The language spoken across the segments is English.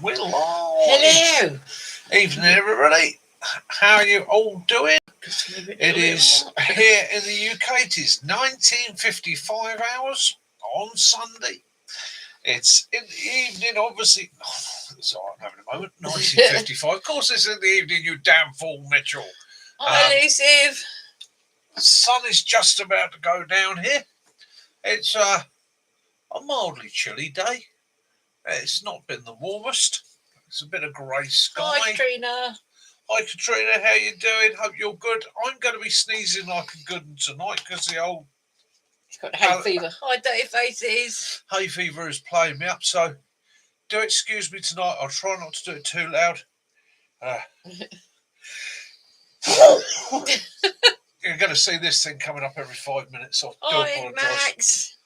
Will Hello. Evening, everybody. How are you all doing? It is Hello. here in the UK. It is 19:55 hours on Sunday. It's in the evening, obviously. Sorry, I'm having a moment. 19:55. Of course, it's in the evening, you damn fool, Mitchell. Hi, Elusive. The sun is just about to go down here. It's a mildly chilly day. It's not been the warmest. It's a bit of grey sky. Hi, Katrina. Hi, Katrina. How you doing? Hope you're good. I'm going to be sneezing like a good one tonight because the old She's got hay fever. Hi, Dirty Faces. hay fever is playing me up. So do excuse me tonight. I'll try not to do it too loud. You're going to see this thing coming up every 5 minutes. So I do apologise. Max.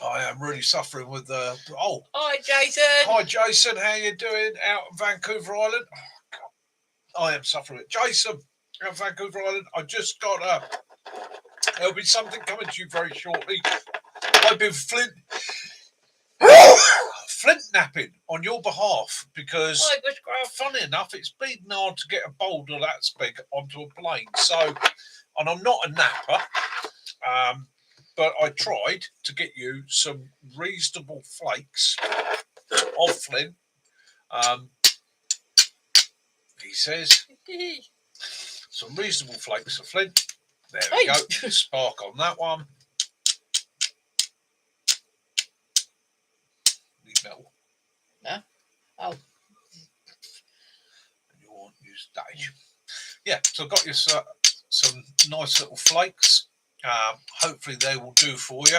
I am really suffering with Hi, Jason. Hi, Jason. How you doing out in Vancouver Island? Oh, God. I am suffering with Jason out in Vancouver Island. I just got there'll be something coming to you very shortly. I've been flint napping on your behalf because, funny enough, it's been hard to get a boulder that big onto a plane. So, and I'm not a napper, but I tried to get you some reasonable flakes of flint. He says some reasonable flakes of flint. There we go. Spark on that one. Need metal. No. Oh. And you want to use stage. Yeah, so I've got you some nice little flakes. Hopefully they will do for you.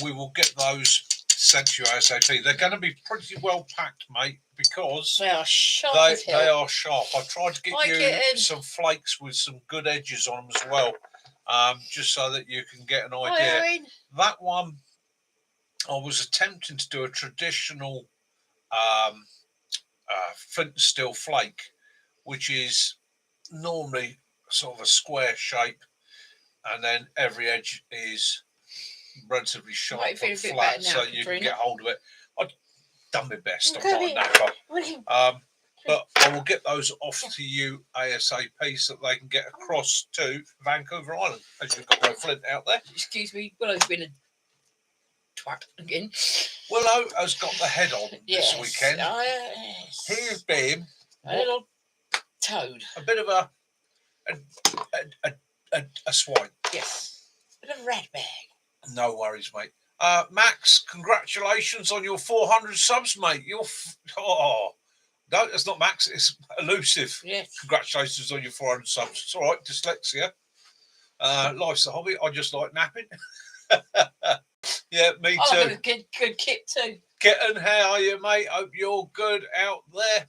We will get those sent to you ASAP. They're going to be pretty well packed, mate, because they are sharp. They are sharp. I tried to get you some flakes with some good edges on them as well, just so that you can get an idea. That one, I was attempting to do a traditional flint and steel flake, which is normally sort of a square shape, and then every edge is relatively sharp and flat, so you can get hold of it. I've done my best. I'm not a napper. But I will get those off to you ASAP so that they can get across to Vancouver Island, as you've got no flint out there. Excuse me, Willow's been a twat again. Willow has got the head on this weekend. He has been a little toad. A bit of a swine. Yes. A bit of a rat bag. No worries, mate. Max, congratulations on your 400 subs, mate. No, it's not Max, it's Elusive. Yes. Congratulations on your 400 subs. It's all right, dyslexia. Life's a hobby. I just like napping. Yeah, me too. I got a good kit too. Kitten, how are you, mate? Hope you're good out there.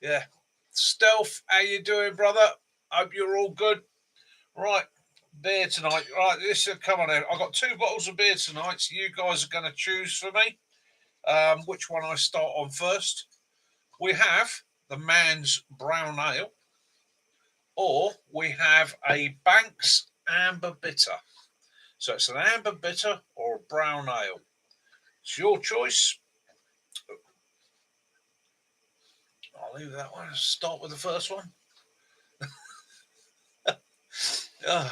Yeah. Stealth, how you doing, brother? Hope you're all good. Right, beer tonight. Right, come on in. I've got 2 bottles of beer tonight, so you guys are going to choose for me which one I start on first. We have the Man's Brown Ale, or we have a Banks Amber Bitter. So it's an amber bitter or a brown ale. It's your choice. I'll leave that one. Start with the first one. All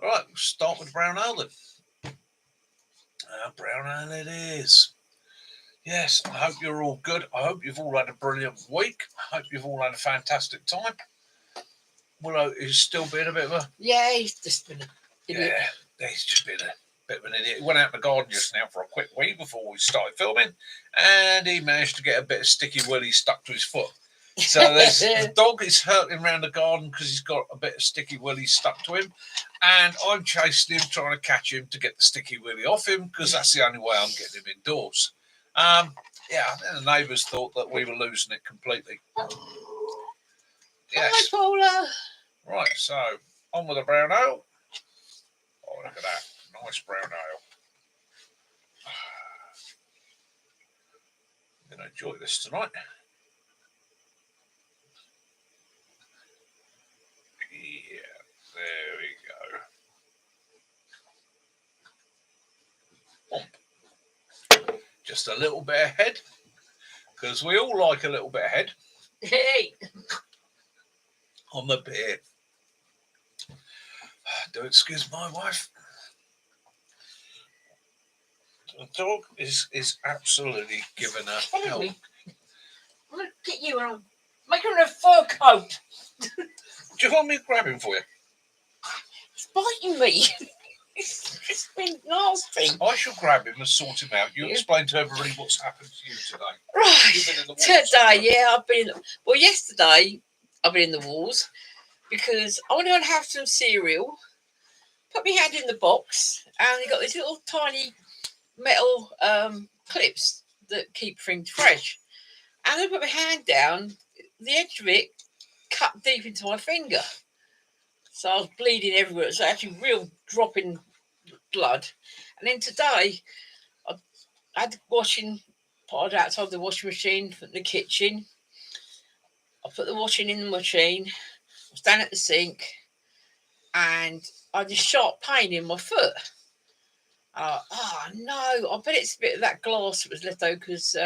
right, we'll start with brown ale then. Brown ale it is. Yes, I hope you're all good. I hope you've all had a brilliant week. I hope you've all had a fantastic time. Willow is still being a bit of a... Yeah, he's just been a... Yeah, he's just been a bit of an idiot. He went out in the garden just now for a quick wee before we started filming, and he managed to get a bit of sticky willy stuck to his foot. So the dog is hurting around the garden because he's got a bit of sticky willy stuck to him, and I'm chasing him, trying to catch him to get the sticky willy off him because that's the only way I'm getting him indoors. Yeah, and the neighbours thought that we were losing it completely. Yes. Hi, Paula. Right, so on with the brown ale. Oh, look at that. Nice brown ale. I'm going to enjoy this tonight. Yeah, there we go. just a little bit ahead, because we all like a little bit ahead Hey. on the beer. Do excuse my wife. The dog is absolutely giving her Killing hell. me. I'm going to get you and I'll make you in a fur coat. Do you want me to grab him for you? It's biting me. It's been nasty. I shall grab him and sort him out. You Yeah. explain to everybody what's happened to you today. Right. You've been in the wars, Today, haven't you? yeah, I've been. Well, yesterday, I've been in the wars because I want to go and have some cereal. Put my hand in the box, and you got these little tiny metal clips that keep things fresh. And I put my hand down, the edge of it cut deep into my finger. So I was bleeding everywhere. It was actually real dropping blood. And then today, I had the washing pot outside the washing machine from the kitchen. I put the washing in the machine. I was down at the sink, and I had this sharp pain in my foot. Oh no! I bet it's a bit of that glass that was left over because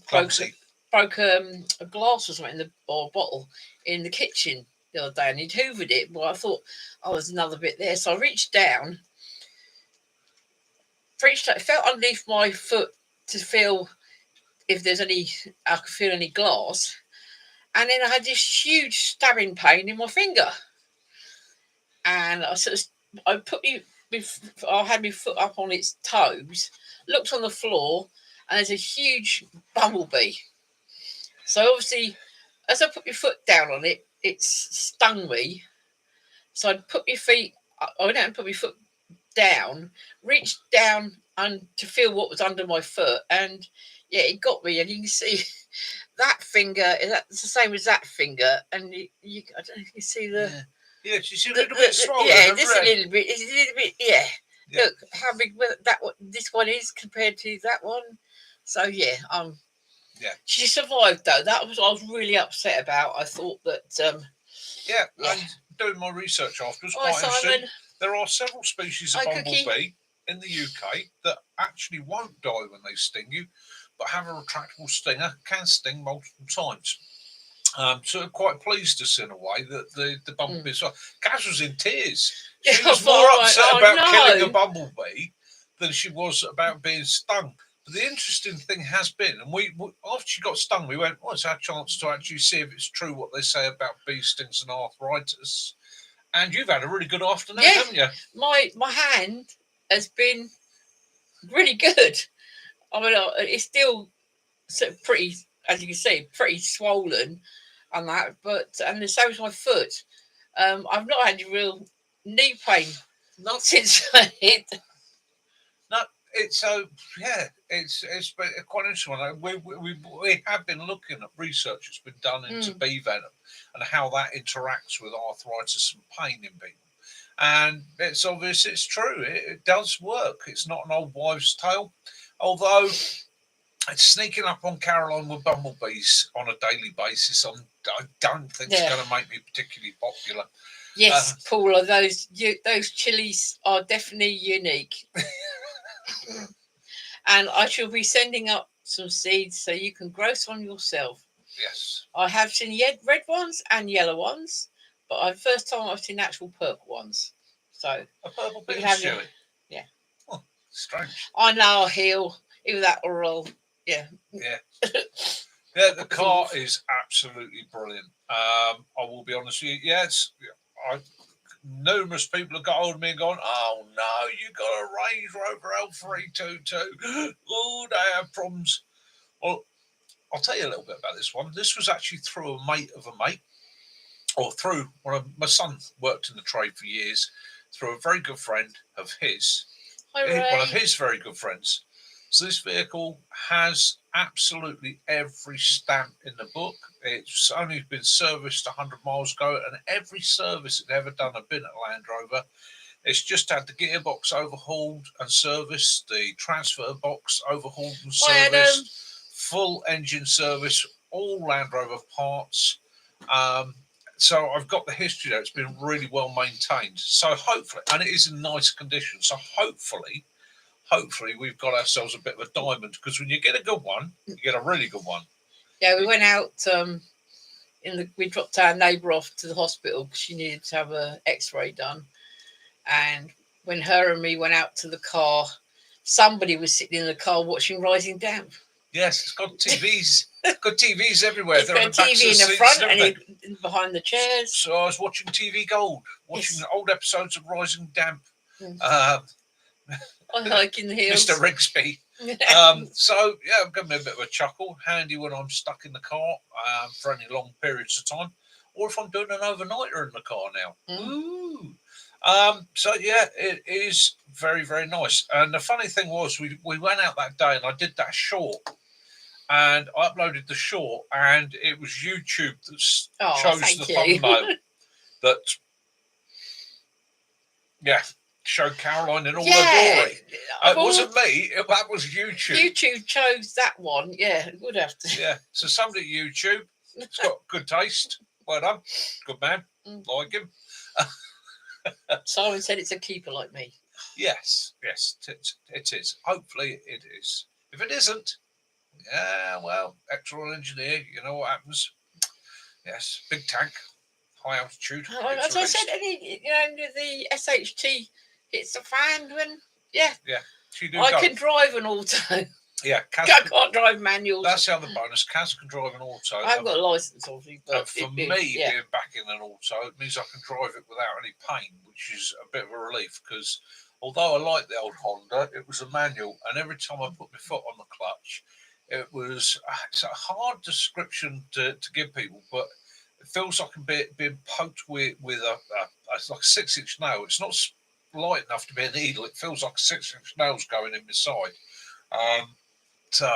Clumsy. broke a glass or something or a bottle in the kitchen the other day, and he'd hoovered it. Well, I thought, oh, there's another bit there, so I reached down, felt underneath my foot to feel if there's any, I could feel any glass, and then I had this huge stabbing pain in my finger, and I sort of, I had my foot up on its toes, looked on the floor, and there's a huge bumblebee. So obviously, as I put my foot down on it, it stung me. So I'd put my feet, I went out and put my foot down, reached down and to feel what was under my foot, and yeah, it got me. And you can see that finger, it's the same as that finger, and you I don't know if you can see the. Yeah, she's a little bit swollen. Yeah, just a little bit. It's a little bit. Yeah. Yeah. Look how big this one is compared to that one. So yeah, Yeah. She survived though. I was really upset about. I thought that. Yeah, Yeah. and doing my research afterwards, Hi, quite interesting. Simon. There are several species of Hi, Cookie. bumblebee in the UK that actually won't die when they sting you, but have a retractable stinger, can sting multiple times. So I'm quite pleased to see in a way that the bumblebees are. Kaz was in tears. She Yeah, was I more thought, upset oh, about no. killing a bumblebee than she was about being stung. But the interesting thing has been, and we after she got stung, we went, well, it's our chance to actually see if it's true what they say about bee stings and arthritis. And you've had a really good afternoon, Yeah. haven't you? My hand has been really good. I mean, it's still sort of pretty, as you can see, pretty swollen and that, and the same as my foot. I've not had any real knee pain, not since I hit. No, it's it's been quite interesting. We have been looking at research that's been done into bee venom and how that interacts with arthritis and pain in people. And it's obvious it's true. It does work. It's not an old wives' tale, although it's sneaking up on Caroline with bumblebees on a daily basis. I don't think it's going to make me particularly popular. Yes, Paula, those chilies are definitely unique. And I shall be sending up some seeds so you can grow some yourself. Yes. I have seen red ones and yellow ones, but first time I've seen actual purple ones. So a purple bit of chili. Yeah. Oh, strange. I know I'll heal. Either that or I'll, yeah. Yeah. Yeah, the car is absolutely brilliant. I will be honest with you. Yes, numerous people have got hold of me and gone, oh no, you got a Range Rover L322. Oh, they have problems. Well, I'll tell you a little bit about this one. This was actually through a mate of a mate, or through one of my son worked in the trade for years, through a very good friend of his. One of his very good friends. So this vehicle has absolutely every stamp in the book. It's only been serviced 100 miles ago, and every service it's ever done have been at Land Rover. It's just had the gearbox overhauled and serviced, the transfer box overhauled and serviced, full engine service, all Land Rover parts. So I've got the history there. It's been really well maintained. So hopefully, and it is in nice condition. So hopefully hopefully we've got ourselves a bit of a diamond, because when you get a good one, you get a really good one. Yeah, we went out. We dropped our neighbour off to the hospital because she needed to have an X-ray done, and when her and me went out to the car, somebody was sitting in the car watching Rising Damp. Yes, it's got TVs. Got TVs everywhere. It's They're got on a the backs of TV in the seats front and and everything. behind the chairs. So I was watching TV Gold, watching Yes. old episodes of Rising Damp. I like in the hills. Mr. Rigsby. So yeah, give me a bit of a chuckle. Handy when I'm stuck in the car for any long periods of time, or if I'm doing an overnighter in the car now. Ooh. So yeah, it is very, very nice. And the funny thing was, we went out that day and I did that short, and I uploaded the short, and it was YouTube that chose the thumbnail that showed Caroline in all her glory. It wasn't me. That was YouTube. YouTube chose that one. Yeah, it would have to. Yeah. So somebody at YouTube, it's got good taste. Well done. Good man. Like him. Simon said it's a keeper like me. Yes, it is. Hopefully it is. If it isn't, yeah, well, excellent engineer, you know what happens. Yes, big tank, high altitude. As I said, the SHT hits the fan when, I can drive an auto. Yeah, I can't drive manuals. That's the other bonus. Kaz can drive an auto. I haven't got a license, obviously. But for me, being back in an auto, it means I can drive it without any pain, which is a bit of a relief, because although I like the old Honda, it was a manual, and every time I put my foot on the clutch, it's a hard description to give people, but it feels like I'm being poked with it's like a 6-inch nail. It's not light enough to be a needle. It feels like a 6-inch nail's going in my side. So,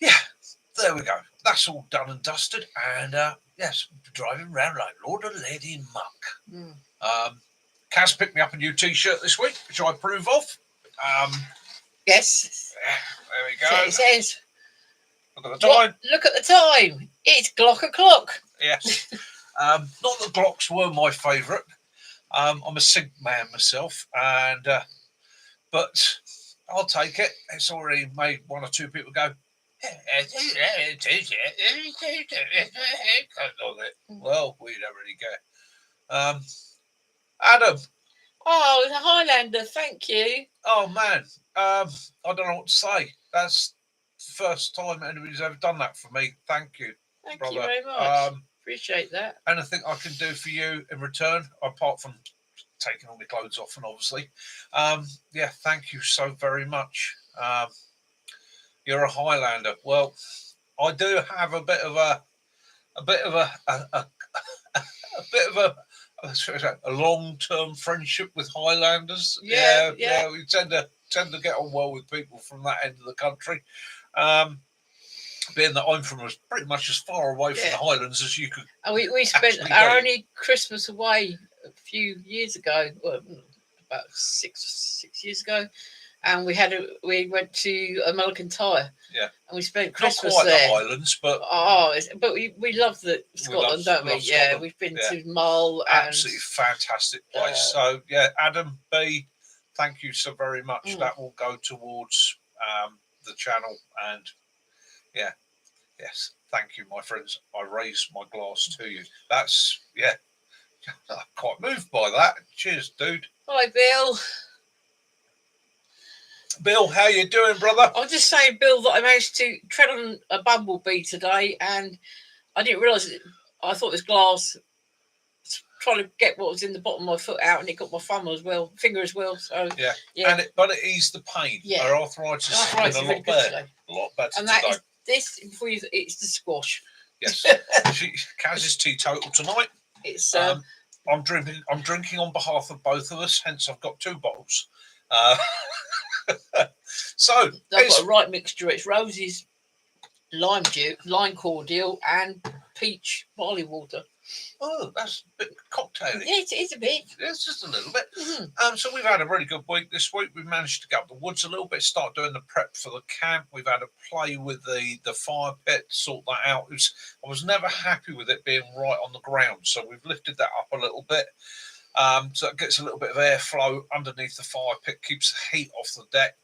yeah, there we go. That's all done and dusted. And, yes, driving around like Lord and Lady Muck. Kaz picked me up a new T-shirt this week, which I approve of. Yes. There we go. So it says, look at the time. Look at the time. It's Glock o'clock. Yes. Not that Glocks were my favourite. I'm a Sig man myself, and but I'll take it. It's already made one or two people go, well, we don't really care. Adam. Oh, the Highlander, thank you. Oh, man. I don't know what to say. That's the first time anybody's ever done that for me. Thank you. Thank brother. you very much. Appreciate that. Anything I can do for you in return, apart from taking all my clothes off, and obviously, thank you so very much. You're a Highlander. Well, I do have a bit of a long-term friendship with Highlanders. Yeah. We tend to get on well with people from that end of the country. Being that I'm from pretty much as far away from the Highlands as you could. And we spent our only Christmas away a few years ago, about six years ago, and we went to American Tyre. Yeah. And we spent Christmas not quite there. The Highlands, but we love Scotland, don't we? Yeah, we've been to Mull. Absolutely fantastic place. So Adam B, thank you so very much. That will go towards the channel, and yes, thank you, my friends. I raise my glass to you. That's I'm quite moved by that. Cheers, dude. Hi, Bill. Bill, how you doing, brother? I'll just say, Bill, that I managed to tread on a bumblebee today, and I didn't realise it. I thought it was glass. Trying to get what was in the bottom of my foot out, and it got my finger as well. So but it eased the pain. Yeah, our arthritis is a lot better. A lot better. And that is it's the squash. Yes, Kaz is teetotal tonight. It's I'm drinking on behalf of both of us. Hence, I've got 2 bottles. So I've got a right mixture. It's roses, lime cordial, and peach barley water. Oh, that's a bit cocktaily. Yeah, it's a bit. It's just a little bit. Mm-hmm. So we've had a really good week this week. We've managed to get up the woods a little bit, start doing the prep for the camp. We've had a play with the fire pit, sort that out. I was never happy with it being right on the ground, so we've lifted that up a little bit. So it gets a little bit of airflow underneath the fire pit, keeps the heat off the deck.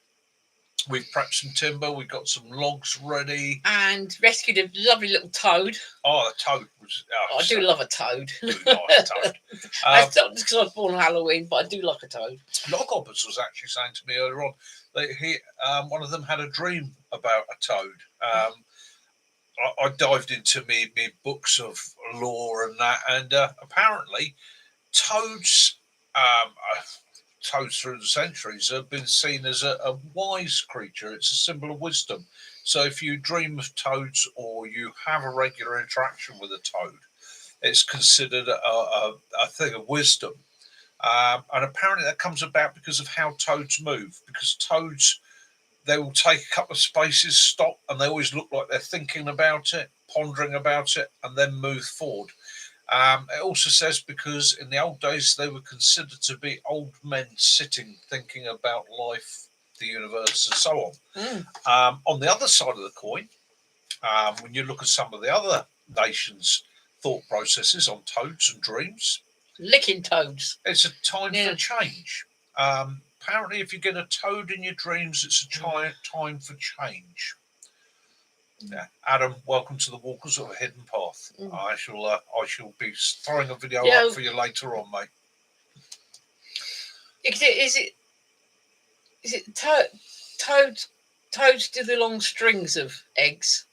We've prepped some timber. We've got some logs ready. And rescued a lovely little toad. Oh, the toad was... I do love a toad. Do like a toad. That's not just because I was born on Halloween, but I do like a toad. Loghoppers was actually saying to me earlier on that one of them had a dream about a toad. I dived into me books of lore and that, and apparently toads... toads through the centuries have been seen as a wise creature. It's a symbol of wisdom. So if you dream of toads or you have a regular interaction with a toad, it's considered a thing of wisdom. And apparently that comes about because of how toads move. Because toads, they will take a couple of spaces, stop, and they always look like they're thinking about it, pondering about it, and then move forward. It also says because in the old days they were considered to be old men sitting, thinking about life, the universe, and so on. On the other side of the coin, when you look at some of the other nations' thought processes on toads and dreams, licking toads, it's a time for change. Apparently, if you get a toad in your dreams, it's a time for change. Yeah, Adam, welcome to the Walkers of a Hidden Path. I shall be throwing a video up for you later on, mate. Is it toads do the long strings of eggs,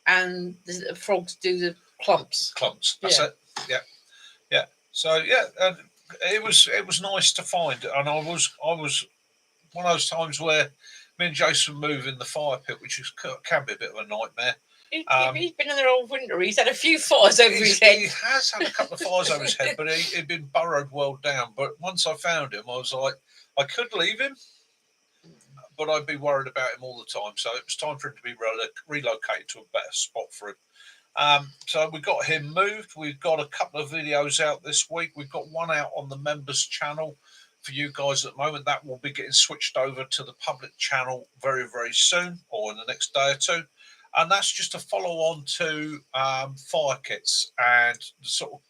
and the frogs do the clumps. That's it. Yeah. So it was nice to find, and I was one of those times where me and Jason move in the fire pit, which can be a bit of a nightmare. He's been in there all winter. He's had a few fires over his head. He has had a couple of fires over his head, but he'd been burrowed well down. But once I found him, I was like, I could leave him, but I'd be worried about him all the time. So it was time for him to be relocated to a better spot for him. So we got him moved. We've got a couple of videos out this week. We've got one out on the members channel for you guys at the moment. That will be getting switched over to the public channel very, very soon, or in the next day or two. And that's just a follow on to fire kits and sort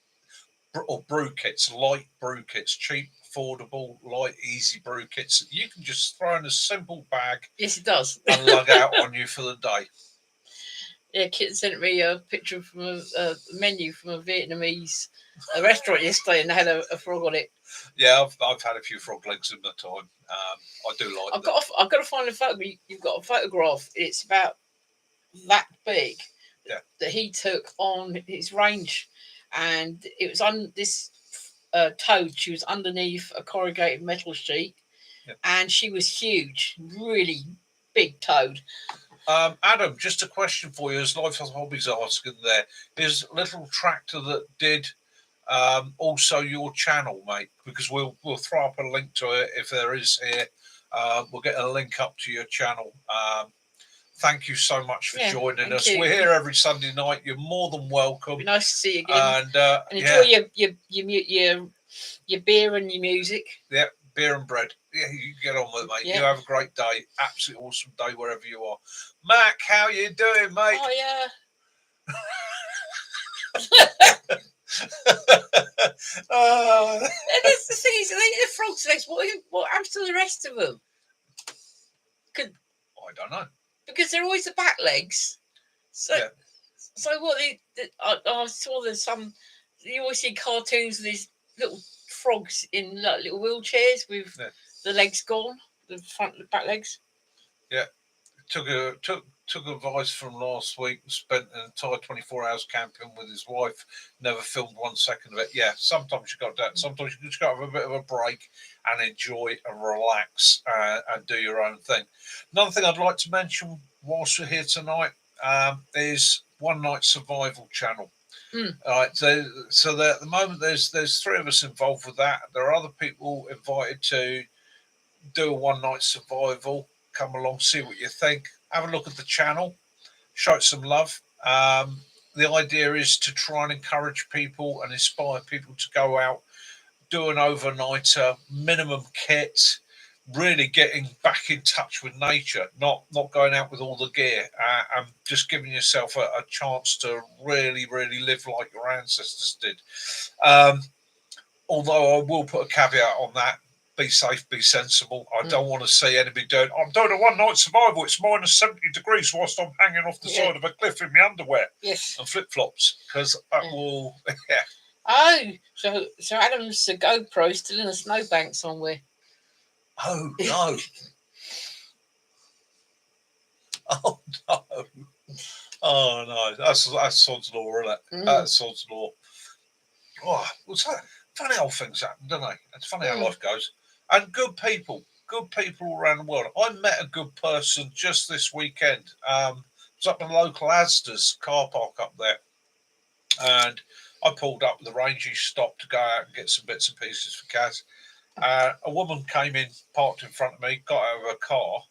of brew kits, light brew kits, cheap, affordable, light, easy brew kits that you can just throw in a simple bag. Yes, it does. And lug out on you for the day. Yeah, Kit sent me a picture from a menu from a Vietnamese restaurant yesterday, and they had a frog on it. Yeah, I've had a few frog legs in my time. I do like. I've got to find a photo. You've got a photograph. It's about that big. Yeah. That he took on his range, and it was on this toad. She was underneath a corrugated metal sheet, and she was huge, really big toad. Adam, just a question for you, as Life Health Hobbies asking there. Is Little Tractor that did also your channel, mate? Because we'll throw up a link to it if there is here. We'll get a link up to your channel. Thank you so much for joining us. We're here every Sunday night. You're more than welcome. Be nice to see you again. And enjoy your beer and your music. Yeah, beer and bread. Yeah, you get on with it, mate. You have a great day. Absolutely awesome day wherever you are. Mac, how you doing, mate? Oh, yeah. That's the thing is, the frogs legs. What happens to the rest of them? I don't know. Because they're always the back legs. So what? I saw there's some. You always see cartoons of these little frogs in little wheelchairs with the legs gone, the front, the back legs. Yeah, took advice from last week. Spent an entire 24 hours camping with his wife. Never filmed 1 second of it. Yeah, sometimes you got that. Sometimes you just got to have a bit of a break and enjoy and relax and do your own thing. Another thing I'd like to mention whilst we're here tonight is One Night Survival channel. All right, so at the moment there's 3 of us involved with that. There are other people invited to do a One Night Survival. Come along, see what you think. Have a look at the channel, show it some love. The idea is to try and encourage people and inspire people to go out, do an overnighter, minimum kit, really getting back in touch with nature, not going out with all the gear, and just giving yourself a chance to really, really live like your ancestors did. although I will put a caveat on that. Be safe, be sensible. I don't want to see anybody doing. I'm doing a one-night survival. It's minus 70 degrees whilst I'm hanging off the side of a cliff in my underwear and flip-flops, because that will. Yeah. Oh, so Adam's a GoPro still in a snowbank somewhere. Oh no! Oh no! Oh no! That's sod's law, isn't it? That's sod's law. Oh, what's that? Funny how things happen, don't they? It's funny how life goes. And good people around the world. I met a good person just this weekend. It was up in the local Asda's car park up there, and I pulled up with the Range. Stopped to go out and get some bits and pieces for Kaz. A woman came in, parked in front of me, got out of her car,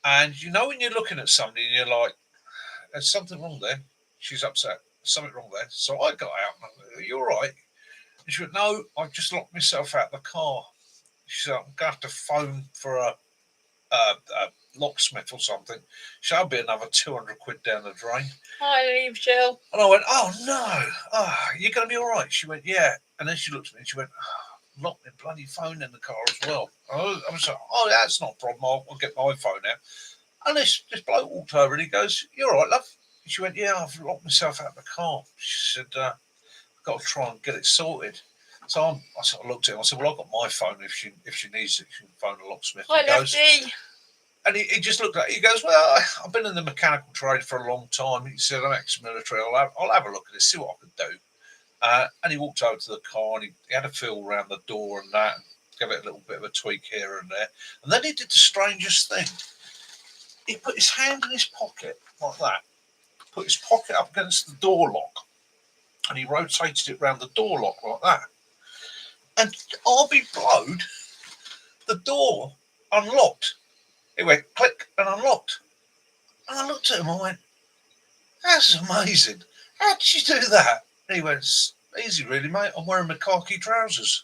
and you know when you're looking at somebody and you're like, "There's something wrong there." She's upset. There's something wrong there. So I got out and I went, "Are you all right?" And she went, "No, I just locked myself out of the car." She said, "I'm going to have to phone for a locksmith or something." She said, "I'll be another 200 quid down the drain." Hi, Michelle. And I went, "Oh, no. Oh, you're going to be all right?" She went, "Yeah." And then she looked at me and she went, "Oh, locked my bloody phone in the car as well." I was like, "Oh, that's not a problem. I'll get my phone out." And this bloke walked over and he goes, "You all right, love?" And she went, "Yeah, I've locked myself out of the car." She said, "Got to try and get it sorted." So I sort of looked at him. I said, "Well, I've got my phone. If she needs it, she can phone a locksmith." Hi, He goes, Lefty. and he just looked at it. He goes, "Well, I've been in the mechanical trade for a long time." He said, "I'm ex-military. I'll have a look at it, see what I can do." And he walked over to the car and he had a feel around the door and that, and gave it a little bit of a tweak here and there. And then he did the strangest thing. He put his hand in his pocket like that, put his pocket up against the door lock, and he rotated it around the door lock like that. And I'll be blowed, the door unlocked. It went click and unlocked. And I looked at him and I went, "That's amazing. How did you do that?" And he went, "It's easy really, mate. I'm wearing my khaki trousers."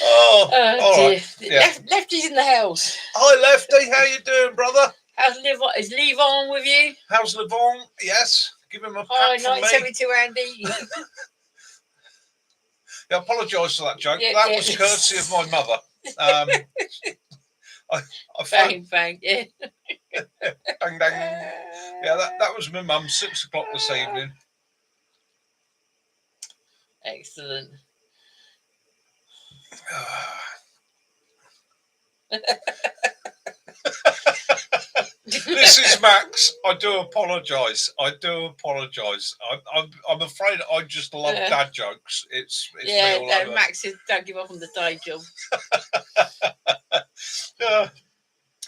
Oh dear. right. Yeah. Lefty's in the house. Hi, Lefty. How you doing, brother? Is Levon with you? How's Levon? Yes. Give him a pat Hi, from me. 1972 Andy. Yeah, I apologise for that joke. Yeah, that was courtesy of my mother. I bang, bang, yeah. Bang, bang. Yeah, that was my mum, 6 o'clock this evening. Excellent. This is Max. I do apologise. I'm afraid I just love dad jokes. It's yeah, me all over. Max says don't give up on the day job.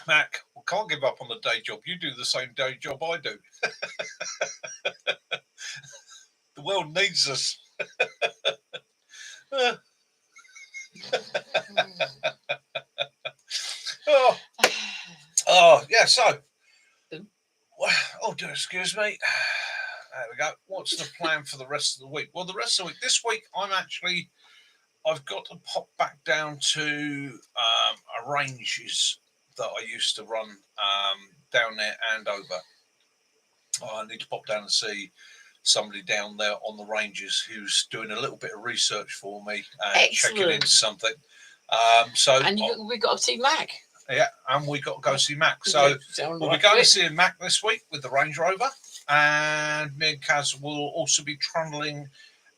Mac, we can't give up on the day job. You do the same day job I do. The world needs us. Oh, yeah, so. Oh, dear, excuse me. There we go. What's the plan for the rest of the week? Well, the rest of the week, this week, I've got to pop back down to ranges that I used to run down there and over. I need to pop down and see somebody down there on the ranges who's doing a little bit of research for me and checking into something. And we got to see Mac. Yeah, and we got to go see Mac. So we'll be going to see Mac this week with the Range Rover, and me and Kaz will also be trundling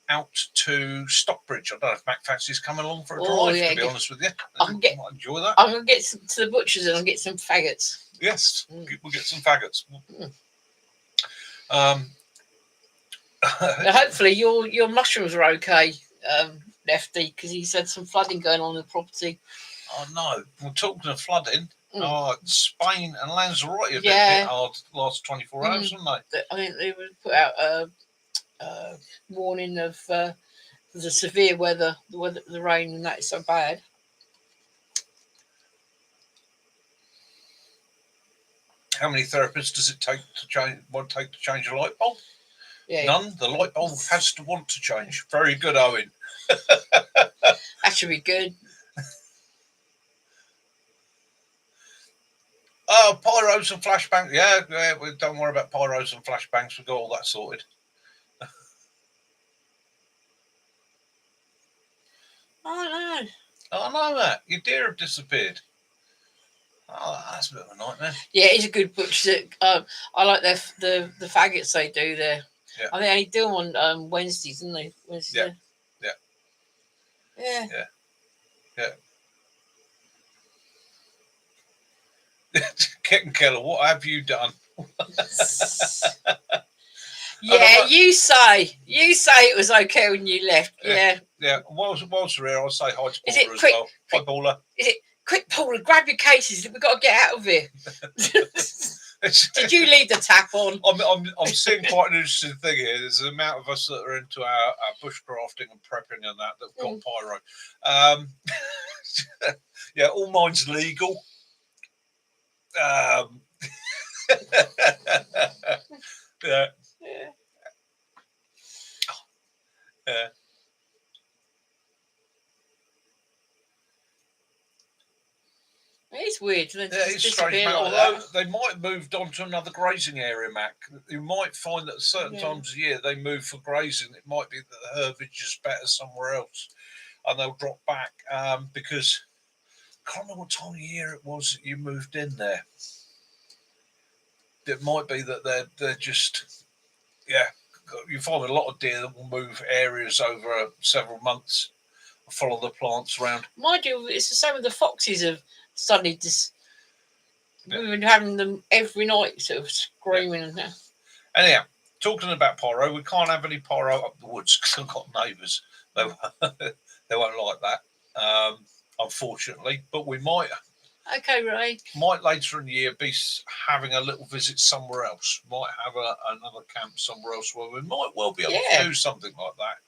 out to Stockbridge. I don't know if Mac fancies coming along for a drive, to be honest with you. I might enjoy that. I'm going to get to the butcher's and I'll get some faggots. Yes, we'll get some faggots. Hopefully your mushrooms are okay, Lefty, because he's had some flooding going on in the property. Oh no, we're talking of flooding. Spain and Lanzarote have been hit hard the last 24 hours, haven't they? I think they would put out a warning of the severe weather, the rain, and that is so bad. How many therapists does it take to change a light bulb? Yeah. None. The light bulb has to want to change. Very good, Owen. That should be good. Oh, pyros and flashbangs. Yeah, we don't worry about pyros and flashbangs. We've got all that sorted. Oh no. Oh, no, Matt. Your deer have disappeared. Oh, that's a bit of a nightmare. Yeah, it's a good butcher. I like the faggots they do there. Yeah. I think they do them on Wednesdays, don't they? Wednesday. Yeah. Kitten Keller, what have you done? Yeah, you say it was okay when you left. Yeah. Yeah. Whilst we're here, I'll say hi to Is it Paula as quick- well. Hi, Paula. Quick, Paula, grab your cases. We've got to get out of here. Did you leave the tap on? I'm seeing quite an interesting thing here. There's the amount of us that are into our bushcrafting and prepping and that've got pyro. Yeah, all mine's legal. Yeah. Yeah. It's weird. They Yeah, just it's strange, disappear mate. like Although that. they might have moved on to another grazing area, Mac. You might find that at certain Yeah. times of year they move for grazing. It might be that the herbage is better somewhere else, and they'll drop back because I can't remember what time of year it was that you moved in there. It might be that they're just You find a lot of deer that will move areas over several months, follow the plants around. Mind you, it's the same with the foxes have suddenly just. We've been having them every night, sort of screaming and that. Anyhow, talking about pyro, we can't have any pyro up the woods because I've got neighbours. They won't like that, unfortunately. But we might Okay, Ray. later in the year be having a little visit somewhere else. Might have another camp somewhere else where we might well be able to do something like that.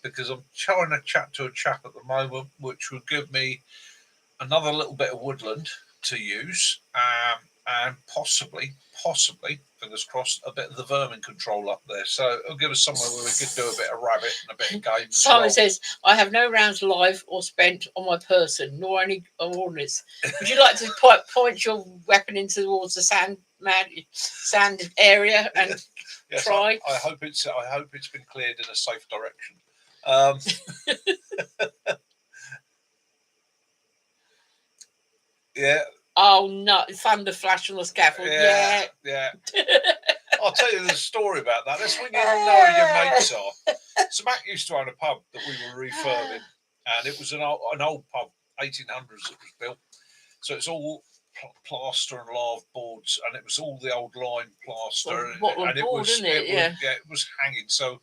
Because I'm trying to chat to a chap at the moment, which would give me another little bit of woodland to use, and possibly, fingers crossed, a bit of the vermin control up there. So it'll give us somewhere where we could do a bit of rabbit and a bit of game. Simon says, I have no rounds live or spent on my person, nor any ordnance. Would you like to point your weapon into towards the sand area and yes, try? I hope it's been cleared in a safe direction. Yeah. Oh no! Thunder flash on the scaffold. Yeah. I'll tell you the story about that. That's when you know who your mates are. So Mac used to own a pub that we were refurbing, and it was an old pub, 1800s that was built. So it's all plaster and lath boards, and it was all the old lime plaster, and it was hanging. So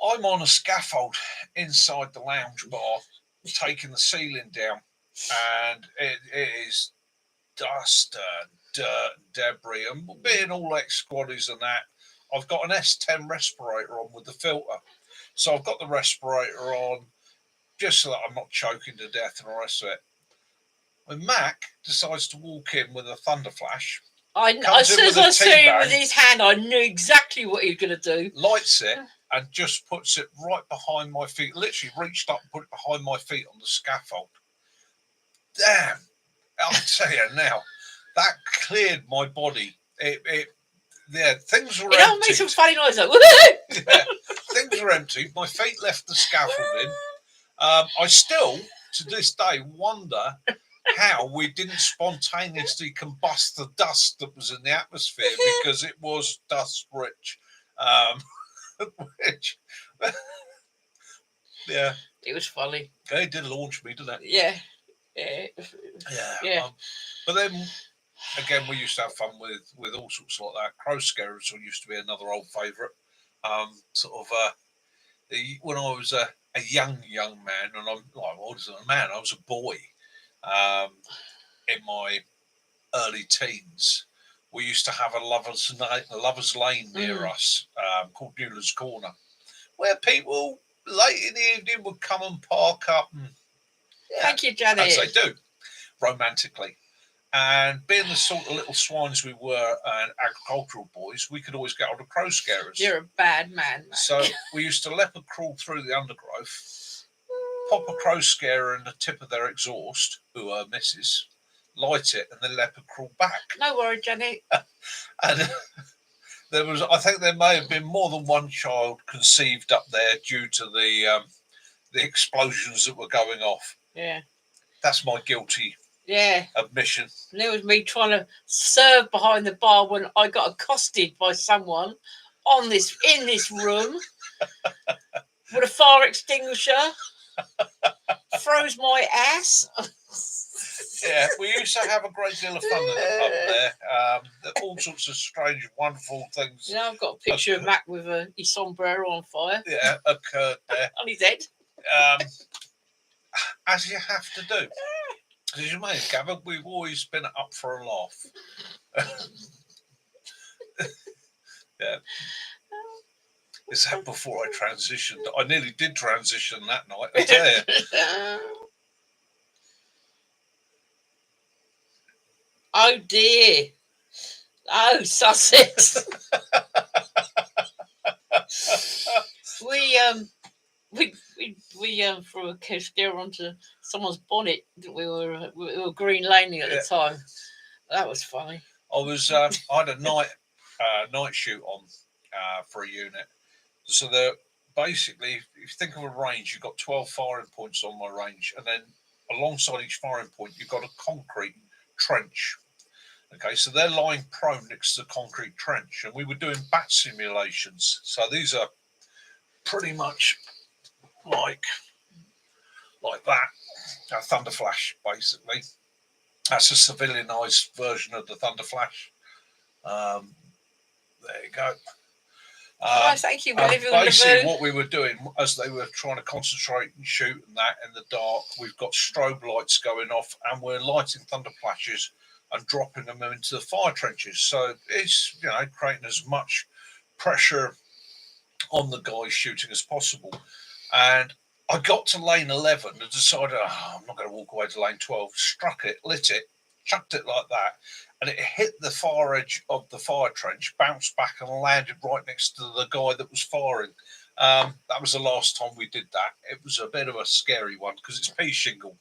I'm on a scaffold inside the lounge bar, taking the ceiling down, and it is dust and dirt and debris, and being all ex-squaddies and that, I've got an S10 respirator on with the filter. So I've got the respirator on just so that I'm not choking to death and all the rest of it. When Mac decides to walk in with a thunder flash, as soon as I saw him with his hand, I knew exactly what he was going to do. Lights it and just puts it right behind my feet. Literally reached up and put it behind my feet on the scaffold. Damn! I'll tell you now, that cleared my body. Things were empty. It all makes some funny noise like, things were empty. My feet left the scaffolding. I still, to this day, wonder how we didn't spontaneously combust the dust that was in the atmosphere, because it was dust rich. Yeah. It was funny. They did launch me, didn't it? Yeah. But then again, we used to have fun with all sorts like that. Crow scarers used to be another old favourite. When I was a young man, and I'm like, I wasn't a man, I was a boy. In my early teens, we used to have a lovers lane near us, called Newlands Corner, where people late in the evening would come and park up. And, thank you, Janet. as they do, romantically. And being the sort of little swines we were, and agricultural boys, we could always get on the crow scarers. You're a bad man, mate. So we used to leopard crawl through the undergrowth, pop a crow scarer in the tip of their exhaust, who are misses, light it, and the leopard crawled back. No worry, Janet. And I think there may have been more than one child conceived up there due to the explosions that were going off. Yeah. That's my guilty admission. And it was me trying to serve behind the bar when I got accosted by someone in this room with a fire extinguisher. Froze my ass. Yeah, we used to have a great deal of fun in the pub there. All sorts of strange, wonderful things. Yeah, I've got a picture of Mac with his sombrero on fire. Yeah, occurred there. On his head. As you have to do. As you may have gathered, we've always been up for a laugh. Yeah. Is that before I transitioned? I nearly did transition that night, I tell you. Oh dear. Oh, Sussex. we threw a cascara onto someone's bonnet. We were green laning at the time. That was funny. I had a night shoot on for a unit. So basically, if you think of a range, you've got 12 firing points on my range, and then alongside each firing point, you've got a concrete trench. Okay, so they're lying prone next to the concrete trench, and we were doing bat simulations. So these are pretty much like that, a Thunder Flash, basically. That's a civilianized version of the Thunder Flash. There you go. Thank you. Basically, what we were doing as they were trying to concentrate and shoot and that in the dark, we've got strobe lights going off, and we're lighting Thunder Flashes and dropping them into the fire trenches. So it's creating as much pressure on the guys shooting as possible. And I got to lane 11 and decided, I'm not going to walk away to lane 12. Struck it, lit it, chucked it like that, and it hit the far edge of the fire trench, bounced back and landed right next to the guy that was firing. That was the last time we did that. It was a bit of a scary one because it's pea shingle.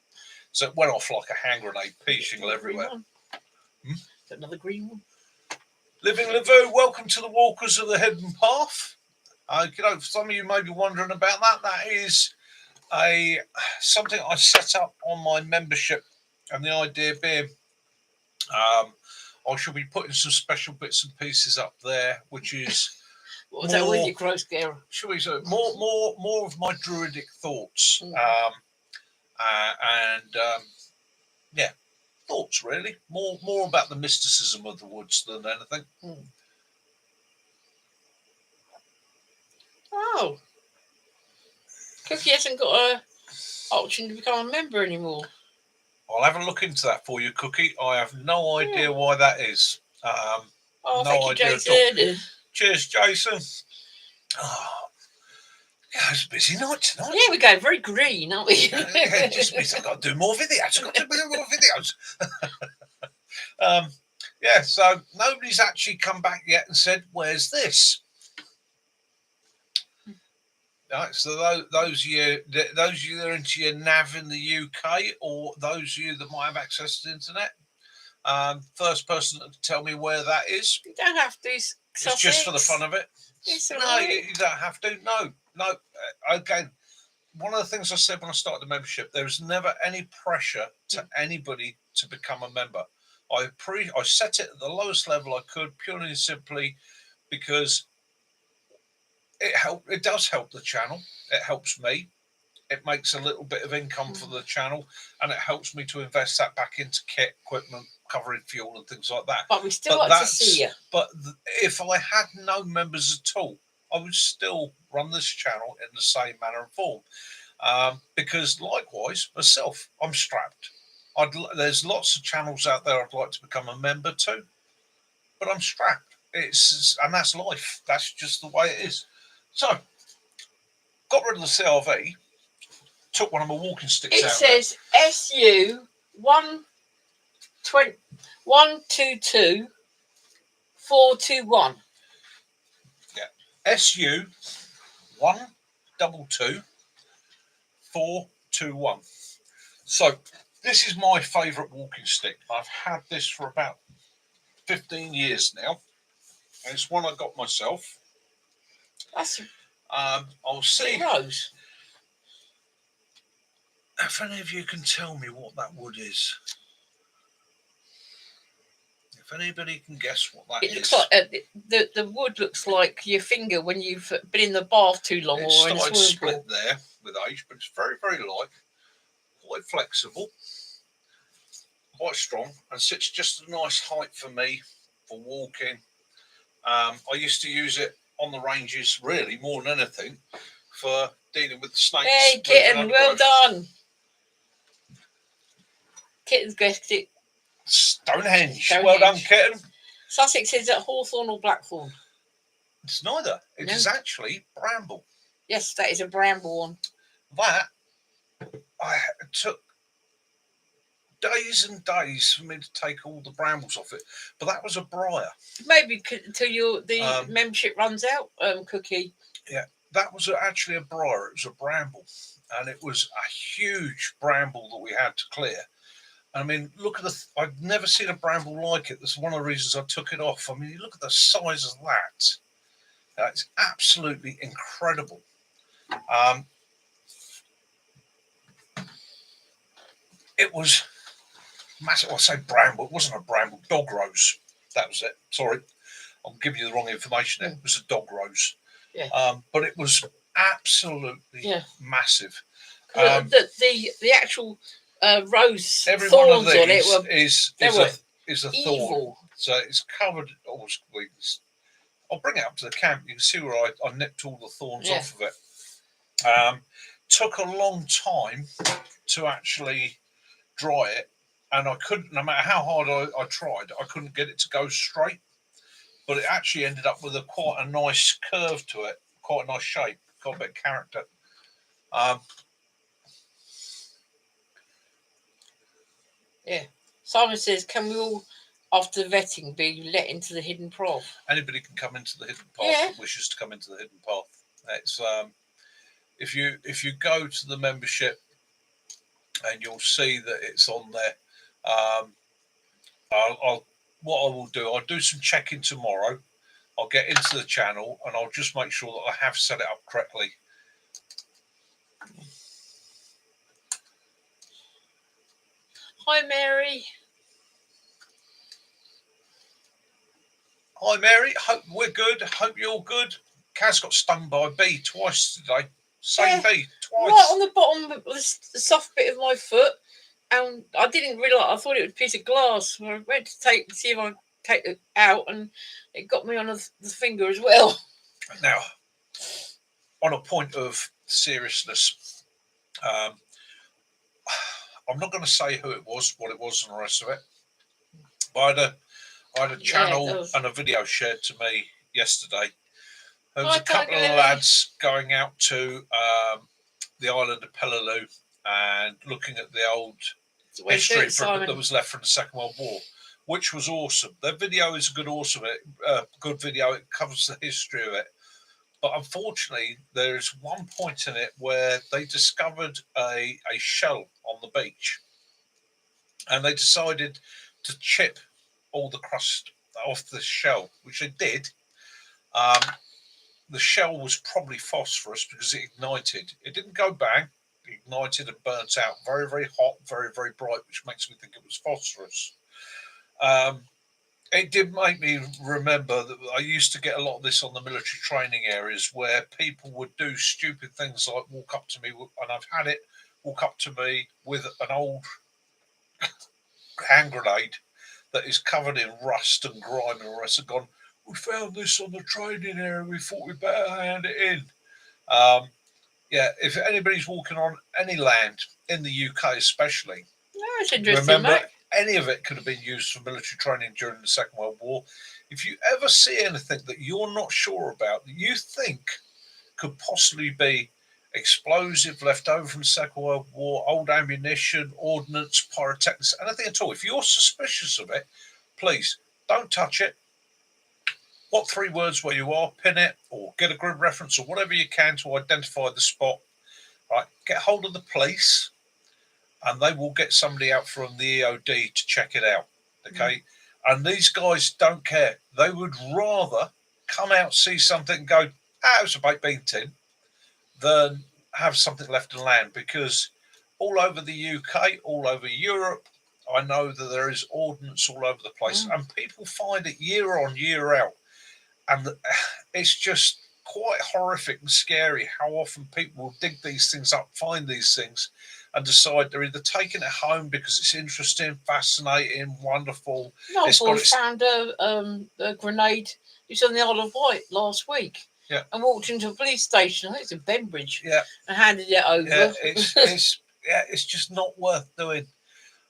So it went off like a hand grenade, pea shingle everywhere. Another green one. Living Lavu, welcome to the Walkers of the Hidden Path. For some of you may be wondering about that. That is something I set up on my membership, and the idea being I shall be putting some special bits and pieces up there, which is what was that with your gross scare? Shall we say more of my druidic thoughts, thoughts really, more about the mysticism of the woods than anything. Oh, Cookie hasn't got an option to become a member anymore. I'll have a look into that for you, Cookie. I have no idea why that is. Thank you, Jason. Cheers, Jason. It's a busy night tonight. Yeah, we're going very green, aren't we? It just means I've got to do more videos. So nobody's actually come back yet and said, "Where's this?" Right, so those of you that are into your nav in the UK, or those of you that might have access to the internet, first person to tell me where that is. You don't have to. It's just for the fun of it. You don't have to. No. Again, one of the things I said when I started the membership, there was never any pressure to anybody to become a member. I set it at the lowest level I could, purely and simply because it does help the channel. It helps me. It makes a little bit of income for the channel, and it helps me to invest that back into kit, equipment, covering fuel and things like that. But we still like to see you. But if I had no members at all, I would still run this channel in the same manner and form. Because likewise, myself, I'm strapped. There's lots of channels out there I'd like to become a member to, but I'm strapped. And that's life. That's just the way it is. So, got rid of the CRV, took one of my walking sticks out. It says SU 122 421. Yeah, SU 122 421. So, This is my favourite walking stick. I've had this for about 15 years now. And it's one I got myself. That's I'll see Rose. if any of you can tell me what that wood is. If anybody can guess what that It is. looks like the wood looks like your finger when you've been in the bath too long, It or in a started swimming split pool. there with age, but it's very, very light, quite flexible, quite strong, and sits just a nice height for me for walking. I used to use it on the ranges, really, more than anything, for dealing with the snakes. Hey, Kitten, well done. Kitten's guessed it. Stonehenge. Well done, Kitten. Sussex, is it hawthorn or blackthorn? It's neither. It is actually bramble. Yes, that is a bramble one. That I took days and days for me to take all the brambles off it, but that was a briar. Maybe until the membership runs out, Cookie. Yeah, that was actually a briar. It was a bramble, and it was a huge bramble that we had to clear. I mean, look at I've never seen a bramble like it. That's one of the reasons I took it off. I mean, you look at the size of that. It's absolutely incredible. It was massive. I say bramble. It wasn't a bramble. Dog rose. That was it. Sorry, I'm giving you the wrong information there. It was a dog rose. Yeah. But it was absolutely massive. The actual rose every thorns one of these on it is a thorn. So it's covered. I'll bring it up to the camp. You can see where I nipped all the thorns off of it. Took a long time to actually dry it, and I couldn't, no matter how hard I tried, I couldn't get it to go straight. But it actually ended up with quite a nice curve to it, quite a nice shape, got a bit of character. Simon says, can we all, after vetting, be let into the hidden path? Anybody can come into the hidden path that wishes to come into the hidden path. It's if you go to the membership, and you'll see that it's on there. What I will do, I'll do some checking tomorrow. I'll get into the channel and I'll just make sure that I have set it up correctly. Hi, Mary. Hi, Mary. Hope we're good. Hope you're all good. Kaz got stung by a bee twice today. Same bee twice. Right on the bottom of the soft bit of my foot. And I didn't realise, I thought it was a piece of glass. I went to see if I take it out, and it got me on the finger as well. Now, on a point of seriousness, I'm not going to say who it was, what it was, and the rest of it. But I had a channel and a video shared to me yesterday. There was a couple of lads going out to the island of Peleliu and looking at the old history that was left from the Second World War, which was awesome. Their video is a good video. It covers the history of it. But unfortunately, there is one point in it where they discovered a shell on the beach, and they decided to chip all the crust off the shell, which they did. The shell was probably phosphorus because it ignited. It didn't go bang. It ignited and burnt out. Very, very hot, very, very bright, which makes me think it was phosphorus. It did make me remember that I used to get a lot of this on the military training areas where people would do stupid things like walk up to me, and I've had it walk up to me with an old hand grenade that is covered in rust and grime and the rest, and gone, we found this on the training area, we thought we'd better hand it in. If anybody's walking on any land in the UK especially, it's interesting, remember, mate. Any of it could have been used for military training during the Second World War. If you ever see anything that you're not sure about, that you think could possibly be explosive left over from the Second World War, old ammunition, ordnance, pyrotechnics, anything at all, if you're suspicious of it, please don't touch it. What 3 words where you are, pin it, or get a grid reference or whatever you can to identify the spot. Right, get hold of the police. and they will get somebody out from the EOD to check it out. Okay, and these guys don't care. They would rather come out, see something, and go, "Ah, it's a baked bean tin," than have something left in land, because all over the UK, all over Europe, I know that there is ordnance all over the place, and people find it year on, year out. And it's just quite horrific and scary how often people will dig these things up, find these things, and decide they're either taking it home because it's interesting, fascinating, wonderful. No, boy found a grenade. It was on the Isle of Wight last week. Yeah. And walked into a police station, I think it's in Bembridge. Yeah. And handed it over. Yeah, it's just not worth doing.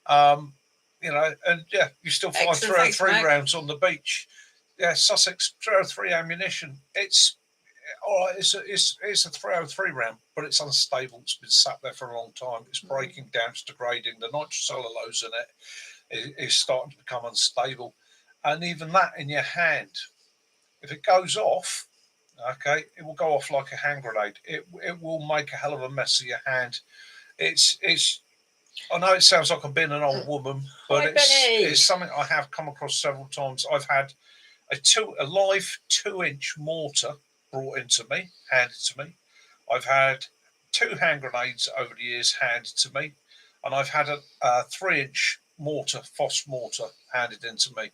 You know, and you still find 303 rounds on the beach. Yeah, Sussex 303 ammunition. It's all right. It's a 303 round, but it's unstable. It's been sat there for a long time. It's breaking down, it's degrading. The nitrocellulose in it is starting to become unstable, and even that in your hand, if it goes off, okay, it will go off like a hand grenade. It will make a hell of a mess of your hand. It's. I know it sounds like I'm being an old woman, but it's something I have come across several times. I've had a live 2-inch mortar brought into me, handed to me. I've had 2 hand grenades over the years handed to me, and I've had a 3-inch mortar, Foss mortar, handed into me.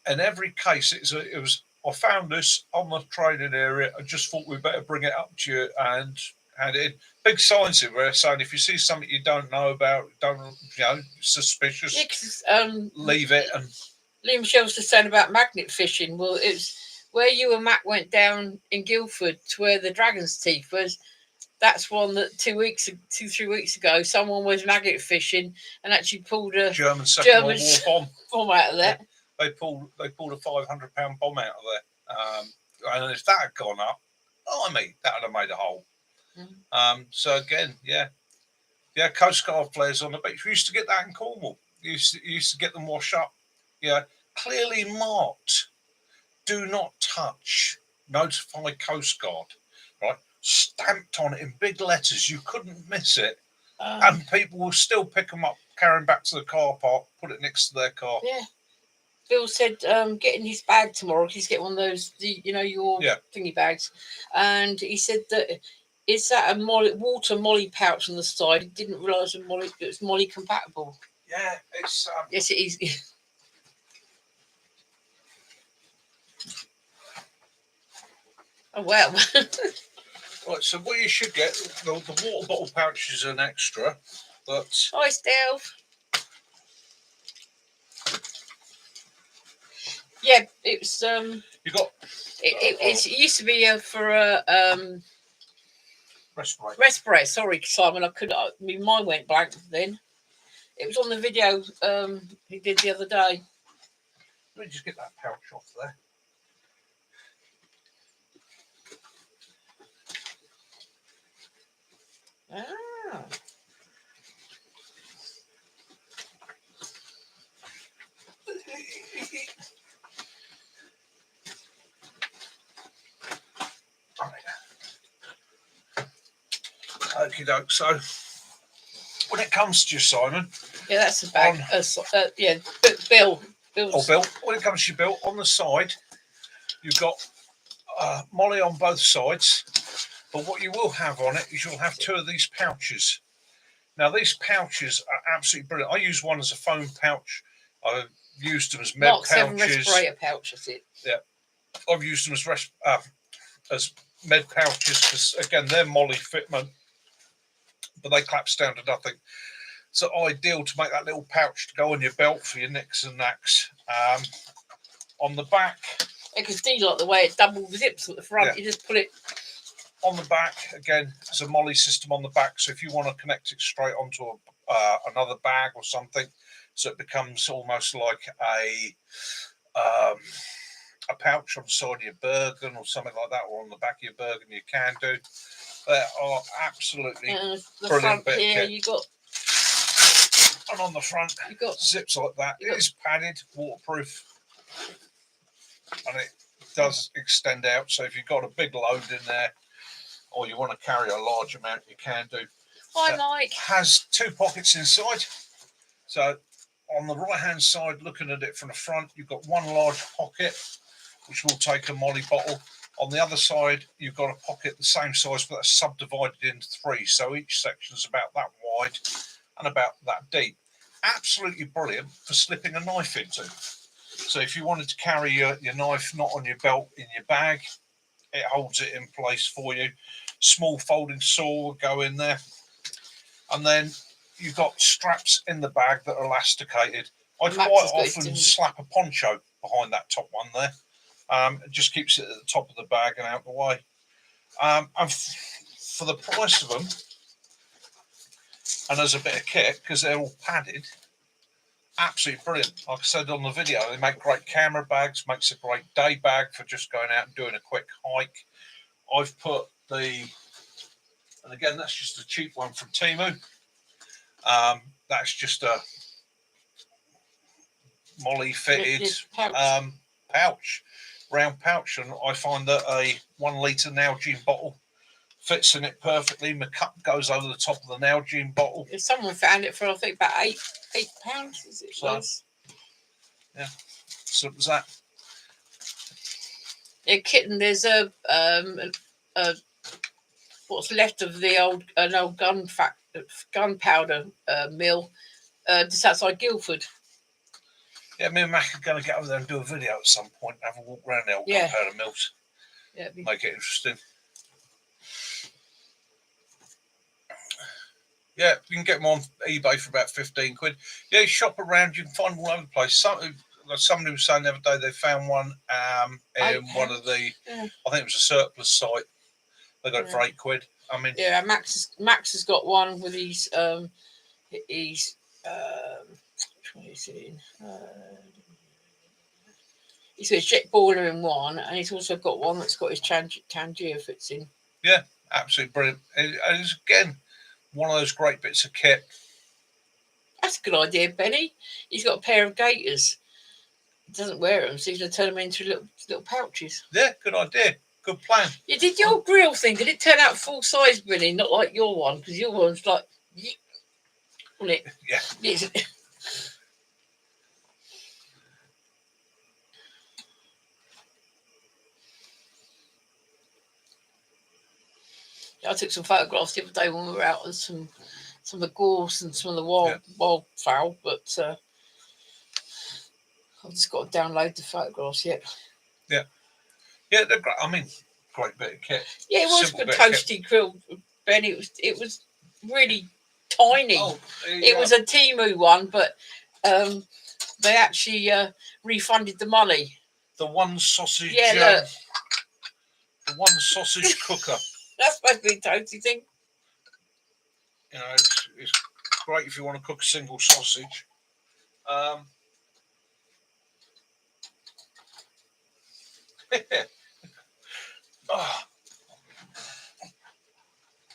In every case, it was I found this on the training area. I just thought we'd better bring it up to you and hand it in. Big signs everywhere saying if you see something you don't know about, suspicious, leave it. And Lee Michelle's just saying about magnet fishing. Well, it's where you and Matt went down in Guildford to where the Dragon's Teeth was. That's one that 3 weeks ago, someone was magnet fishing and actually pulled a German Second World War bomb out of there. Yeah. They pulled a £500 bomb out of there, and if that had gone up, that would have made a hole. So again, Coast Guard flares on the beach. We used to get that in Cornwall. You used to get them washed up. Yeah, clearly marked. Do not touch. Notify Coast Guard. Right, stamped on it in big letters. You couldn't miss it, and people will still pick them up, carry them back to the car park, put it next to their car. Yeah. Bill said getting his bag tomorrow. He's getting one of those, your thingy bags, and he said that is that a water molly pouch on the side. He didn't realise it was molly compatible. Yeah, it's yes, it is. Oh well. Right, so what you should get, the water bottle pouch is an extra, but hi Stealth. Yeah, it was. You got. It used to be for a respirator. Sorry, Simon. I couldn't. My mind went blank then. It was on the video he did the other day. Let me just get that pouch off there. Ah. Okie doke. So, when it comes to you, Simon. Yeah, that's a bag. Bill. Bill. When it comes to you, Bill, on the side, you've got molly on both sides. But what you will have on it is you'll have 2 of these pouches. Now, these pouches are absolutely brilliant. I use one as a foam pouch. I've used them as med Mark pouches. 7 respirator pouch, is it? Yeah. I've used them as med pouches because, again, they're molly fitment, but they collapse down to nothing. So ideal to make that little pouch to go on your belt for your nicks and knacks. On the back. You can see like the way it double zips at the front. Yeah. You just put it on the back. Again, there's a molly system on the back. So if you want to connect it straight onto another bag or something, so it becomes almost like a pouch on the side of your Bergen or something like that, or on the back of your Bergen, you can do. They are absolutely the brilliant. Front here, you got. And on the front, you got zips like that. It is padded, waterproof, and it does extend out. So if you've got a big load in there, or you want to carry a large amount, you can do. Hi, Mike. Has 2 pockets inside. So on the right hand side, looking at it from the front, you've got one large pocket, which will take a molly bottle. On the other side, you've got a pocket the same size, but that's subdivided into 3. So each section is about that wide and about that deep. Absolutely brilliant for slipping a knife into. So if you wanted to carry your knife not on your belt, in your bag, it holds it in place for you. Small folding saw will go in there. And then you've got straps in the bag that are elasticated. I quite often slap a poncho behind that top one there. It just keeps it at the top of the bag and out the way. And for the price of them, and as a bit of kit, because they're all padded, absolutely brilliant. Like I said on the video, they make great camera bags, makes a great day bag for just going out and doing a quick hike. I've put and again, that's just a cheap one from Temu. That's just a molly fitted pouch, round pouch, and I find that a 1 litre Nalgene bottle fits in it perfectly. My cup goes over the top of the Nalgene bottle. Someone found it for, I think, about £8. Is it? So, yeah, simple as that. Yeah, kitten. There's a what's left of the old gunpowder mill just outside Guildford. Yeah, me and Mac are going to get over there and do a video at some point. Have a walk around the old gunpowder mills. Yeah, make it interesting. Yeah, you can get them on eBay for about 15 quid. Yeah, shop around, you can find them all over the place. Somebody was saying the other day they found one in one of the, I think it was a surplus site. They got it for 8 quid. I mean, yeah, Max has got one with his what is it? He's got a jet boiler in one, and he's also got one that's got his Tangier fits in. Yeah, absolutely brilliant. And it's again one of those great bits of kit. That's a good idea, Benny. He's got a pair of gaiters. He doesn't wear them, so he's going to turn them into little pouches. Yeah, good idea. Good plan. You did your grill thing. Did it turn out full size, Benny? Not like your one, because your one's like, wasn't it? Yeah. I took some photographs the other day when we were out with some of the gorse and some of the wild fowl, but I've just got to download the photographs yet. Yeah, they're great. I mean, great bit of kit. Yeah, it was a toasty grill, Ben. It was really tiny. It was a Temu one, but they actually refunded the money. The one sausage. Yeah, the one sausage cooker. That's supposed to be a toasty thing. You know, it's great if you want to cook a single sausage.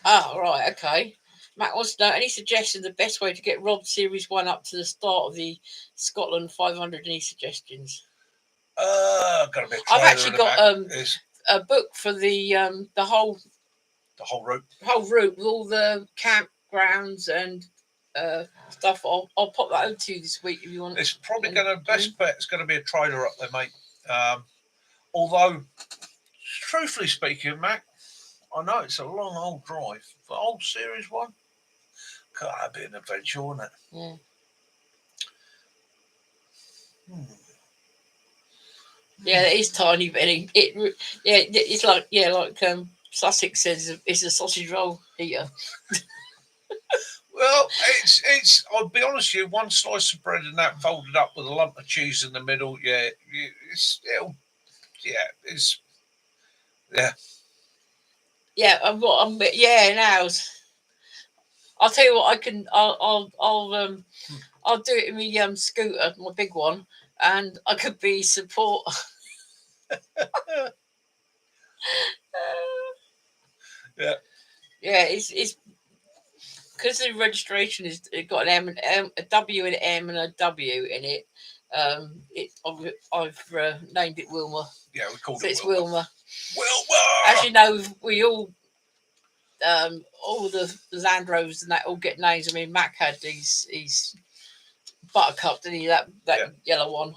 Right, okay. Matt wants to know any suggestions the best way to get Rob Series 1 up to the start of the Scotland 500. Any suggestions? Got a bit. I've actually got a book for the whole route. Whole route with all the campgrounds and stuff. I'll pop that over to you this week if you want. It's probably going to best bet. It's going to be a trailer up there, mate. Although, truthfully speaking, Mac, I know it's a long old drive. The old Series 1, God, that'd be an adventure, wouldn't it? Yeah. Yeah, it is tiny, Benny. It's like Sussex says, it's a sausage roll eater. Well, it's. I'll be honest with you. One slice of bread and that folded up with a lump of cheese in the middle. Yeah, it's still. Yeah. Yeah, now I'll tell you what, I can. I'll do it in my scooter, my big one, and I could be support. Yeah. Yeah, it's because the registration is it got an M, a W and an M and a W in it. I've named it Wilma. Yeah, we called it. It's Wilma. Wilma. As you know, we all all the Land Rovers and that all get names. I mean, Mac had his Buttercup, didn't he? That yellow one.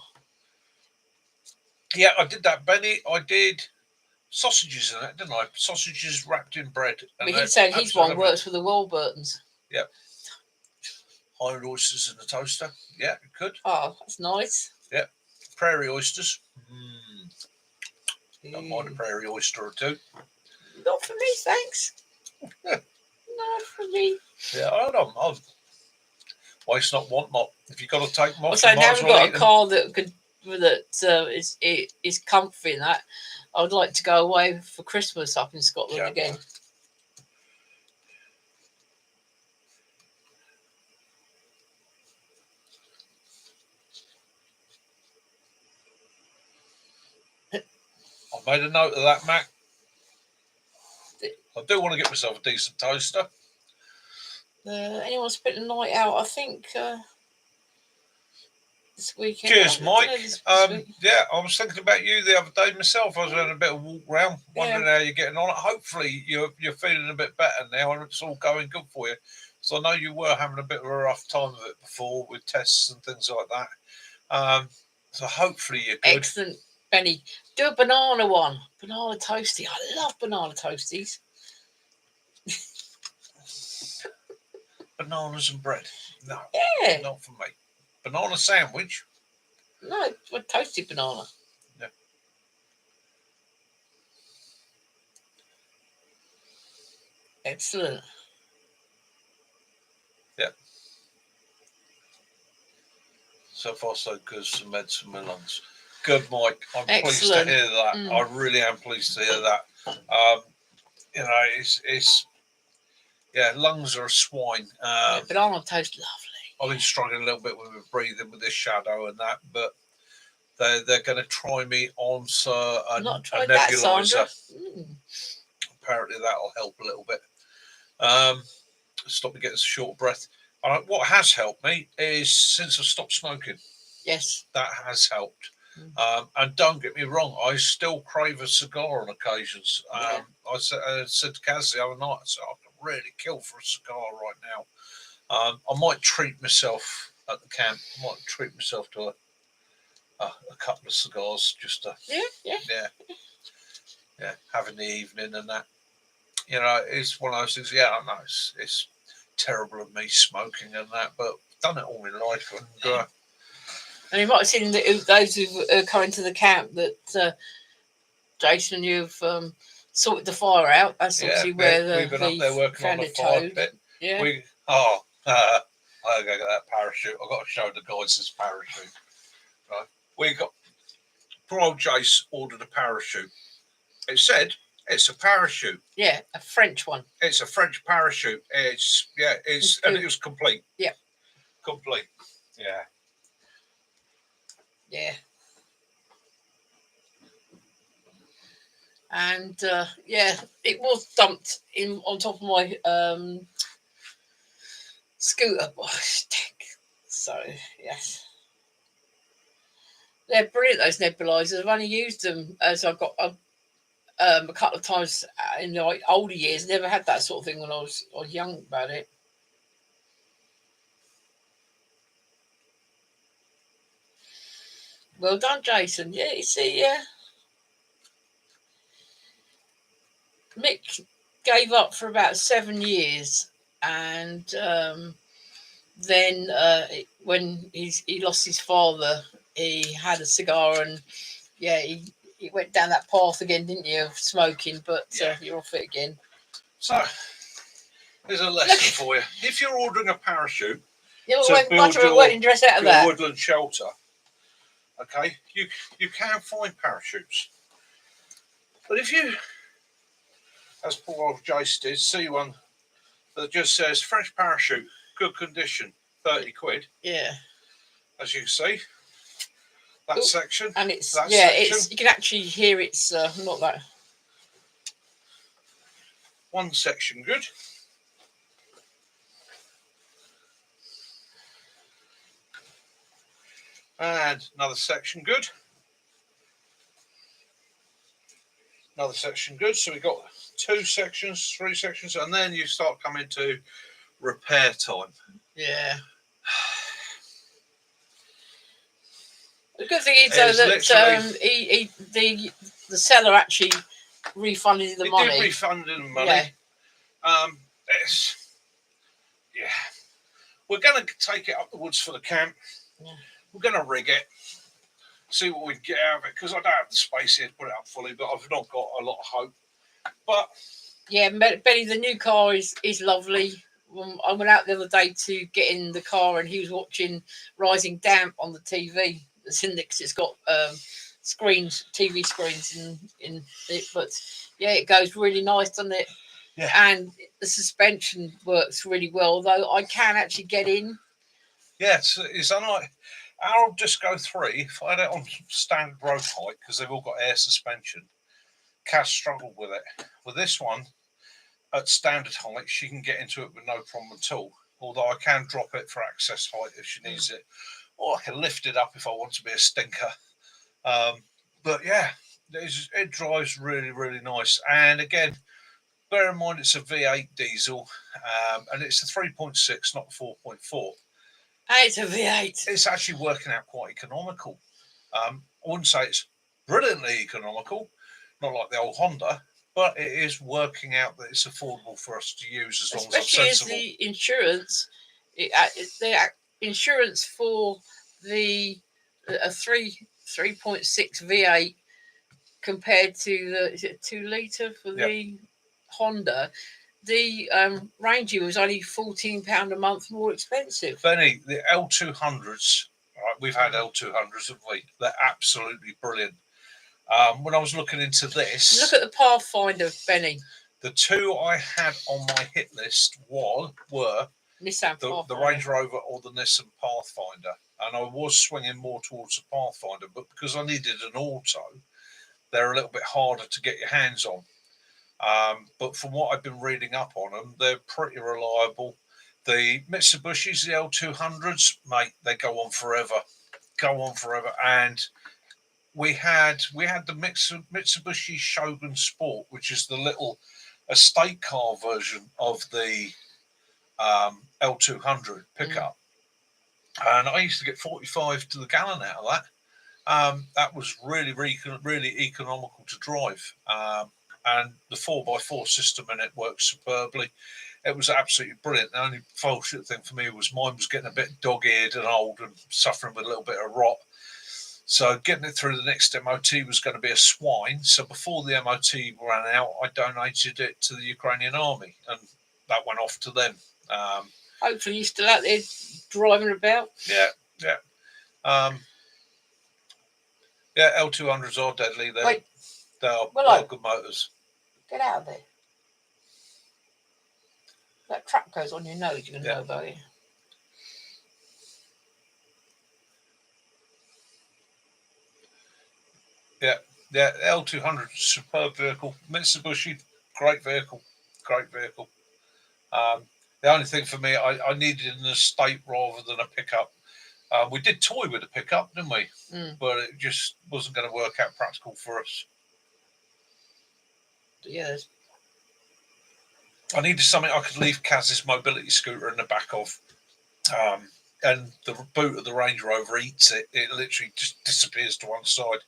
Yeah, I did that, Benny. I did sausages in it, didn't I? Sausages wrapped in bread. But he said his one works for the Warburtons. Yeah. Iron oysters in the toaster. Yeah, it could. Oh, that's nice. Yeah. Prairie oysters. Don't mind a prairie oyster or two. Not for me, thanks. Not for me. Yeah, I don't know. Waste not, want not. If you've got to take them off, So now we've got a car that is comfy and that. I would like to go away for Christmas up in Scotland again. I made a note of that, Mac. I do want to get myself a decent toaster. Anyone spent the night out? I think this weekend. Cheers, Mike. Yeah, I was thinking about you the other day myself. I was having a bit of a walk around, wondering how you're getting on. Hopefully, you're feeling a bit better now, and it's all going good for you. So I know you were having a bit of a rough time of it before with tests and things like that. So hopefully you're good. Excellent, Benny. Do a banana one. Banana toasty. I love banana toasties. Bananas and bread. No. Yeah. Not for me. Banana sandwich. No, a toasted banana. Yeah. Excellent. Yeah. So far, so good. Some medicine melons. Good, Mike. I'm pleased to hear that. I really am pleased to hear that. You know, it's yeah, lungs are a swine. Banana toast, lovely. I've been struggling a little bit with breathing with this shadow and that, but they're going to try me on a nebulizer. Apparently that'll help a little bit. Stop me getting a short breath. What has helped me is since I've stopped smoking. Yes, that has helped. And don't get me wrong, I still crave a cigar on occasions. I said to Kaz the other night, I said, I can really kill for a cigar right now. I might treat myself at the camp. I might treat myself to a couple of cigars, just to have in the evening and that. You know, it's one of those things. Yeah, I know it's terrible of me smoking and that, but I've done it all my life. And you might have seen those who are coming to the camp that Jason and you've sorted the fire out. That's obviously where we've been up there working on the fire pit. Yeah. I gotta get that parachute. I've got to show the guys this parachute. Right. Poor old Jace ordered a parachute. It said it's a parachute. Yeah, a French one. It's a French parachute. And it was complete. Yeah. Complete. Yeah. Yeah. And it was dumped on top of my scooter. So yes, they're brilliant. Those nebulizers. I've only used them as I've got a couple of times in the older years. Never had that sort of thing when I was young about it. Well done, Jason. Yeah, you see, Mick gave up for about 7 years, and then when he lost his father, he had a cigar, and he went down that path again, didn't you, of smoking? But you're off it again. So there's a lesson for you. If you're ordering a parachute, much of a wedding dress out of that woodland shelter. Okay, you can find parachutes, but if you, as poor old Jace did, see one that just says French parachute, good condition, 30 quid. Yeah. As you can see, that section. And it's you can actually hear it's not that. One section good. And another section good. Another section good. So we've got 2 sections, 3 sections, and then you start coming to repair time. Yeah. The good thing is It's though that literally- the seller actually refunded the It money. did refund the money. Yeah. It's we're going to take it up the woods for the camp. Yeah. We're going to rig it, see what we can get out of it, because I don't have the space here to put it up fully, but I've not got a lot of hope. But yeah, Benny, the new car is lovely. I went out the other day to get in the car, and he was watching Rising Damp on the TV. It's in because it's got TV screens in it. But yeah, it goes really nice, doesn't it? Yeah. And the suspension works really well, though I can actually get in. Yeah, it's unlike our Disco 3. If I had it on standard road height, because they've all got air suspension, Kaz struggled with it. With this one, at standard height, she can get into it with no problem at all. Although I can drop it for access height if she needs it, or I can lift it up if I want to be a stinker. But yeah, it drives really, really nice. And again, bear in mind it's a V8 diesel, and it's a 3.6, not 4.4. And it's a V8. It's actually working out quite economical. I wouldn't say it's brilliantly economical, not like the old Honda, but it is working out that it's affordable for us to use as long as it's sensible. Especially as the insurance, the insurance for a 3.6 V8 compared to the 2 litre for the Honda. The Ranger was only £14 a month more expensive. Benny, the L200s, right, we've had L200s, haven't we? They're absolutely brilliant. When I was looking into this, look at the Pathfinder, Benny. The 2 I had on my hit list were Nissan the Range Rover or the Nissan Pathfinder, and I was swinging more towards the Pathfinder, but because I needed an auto, they're a little bit harder to get your hands on. But from what I've been reading up on them, they're pretty reliable. The Mitsubishis, the L200s, mate, they go on forever. And we had the Mitsubishi Shogun Sport, which is the little estate car version of the L200 pickup. And I used to get 45 to the gallon out of that. That was really, really, really economical to drive. And the 4x4 system in it works superbly. It was absolutely brilliant. The only bullshit thing for me was mine was getting a bit dog-eared and old and suffering with a little bit of rot. So getting it through the next MOT was going to be a swine. So before the MOT ran out, I donated it to the Ukrainian army, and that went off to them. Hopefully you're still out there driving about. Yeah. L200s are deadly. They are good motors. Get out of there. That trap goes on your nose, you're going to know about it. Yeah, L200, superb vehicle. Mitsubishi, great vehicle. The only thing for me, I needed an estate rather than a pickup. We did toy with a pickup, didn't we? But it just wasn't going to work out practical for us. Yes. I needed something I could leave Kaz's mobility scooter in the back of. And the boot of the Range Rover eats it. It literally just disappears to one side.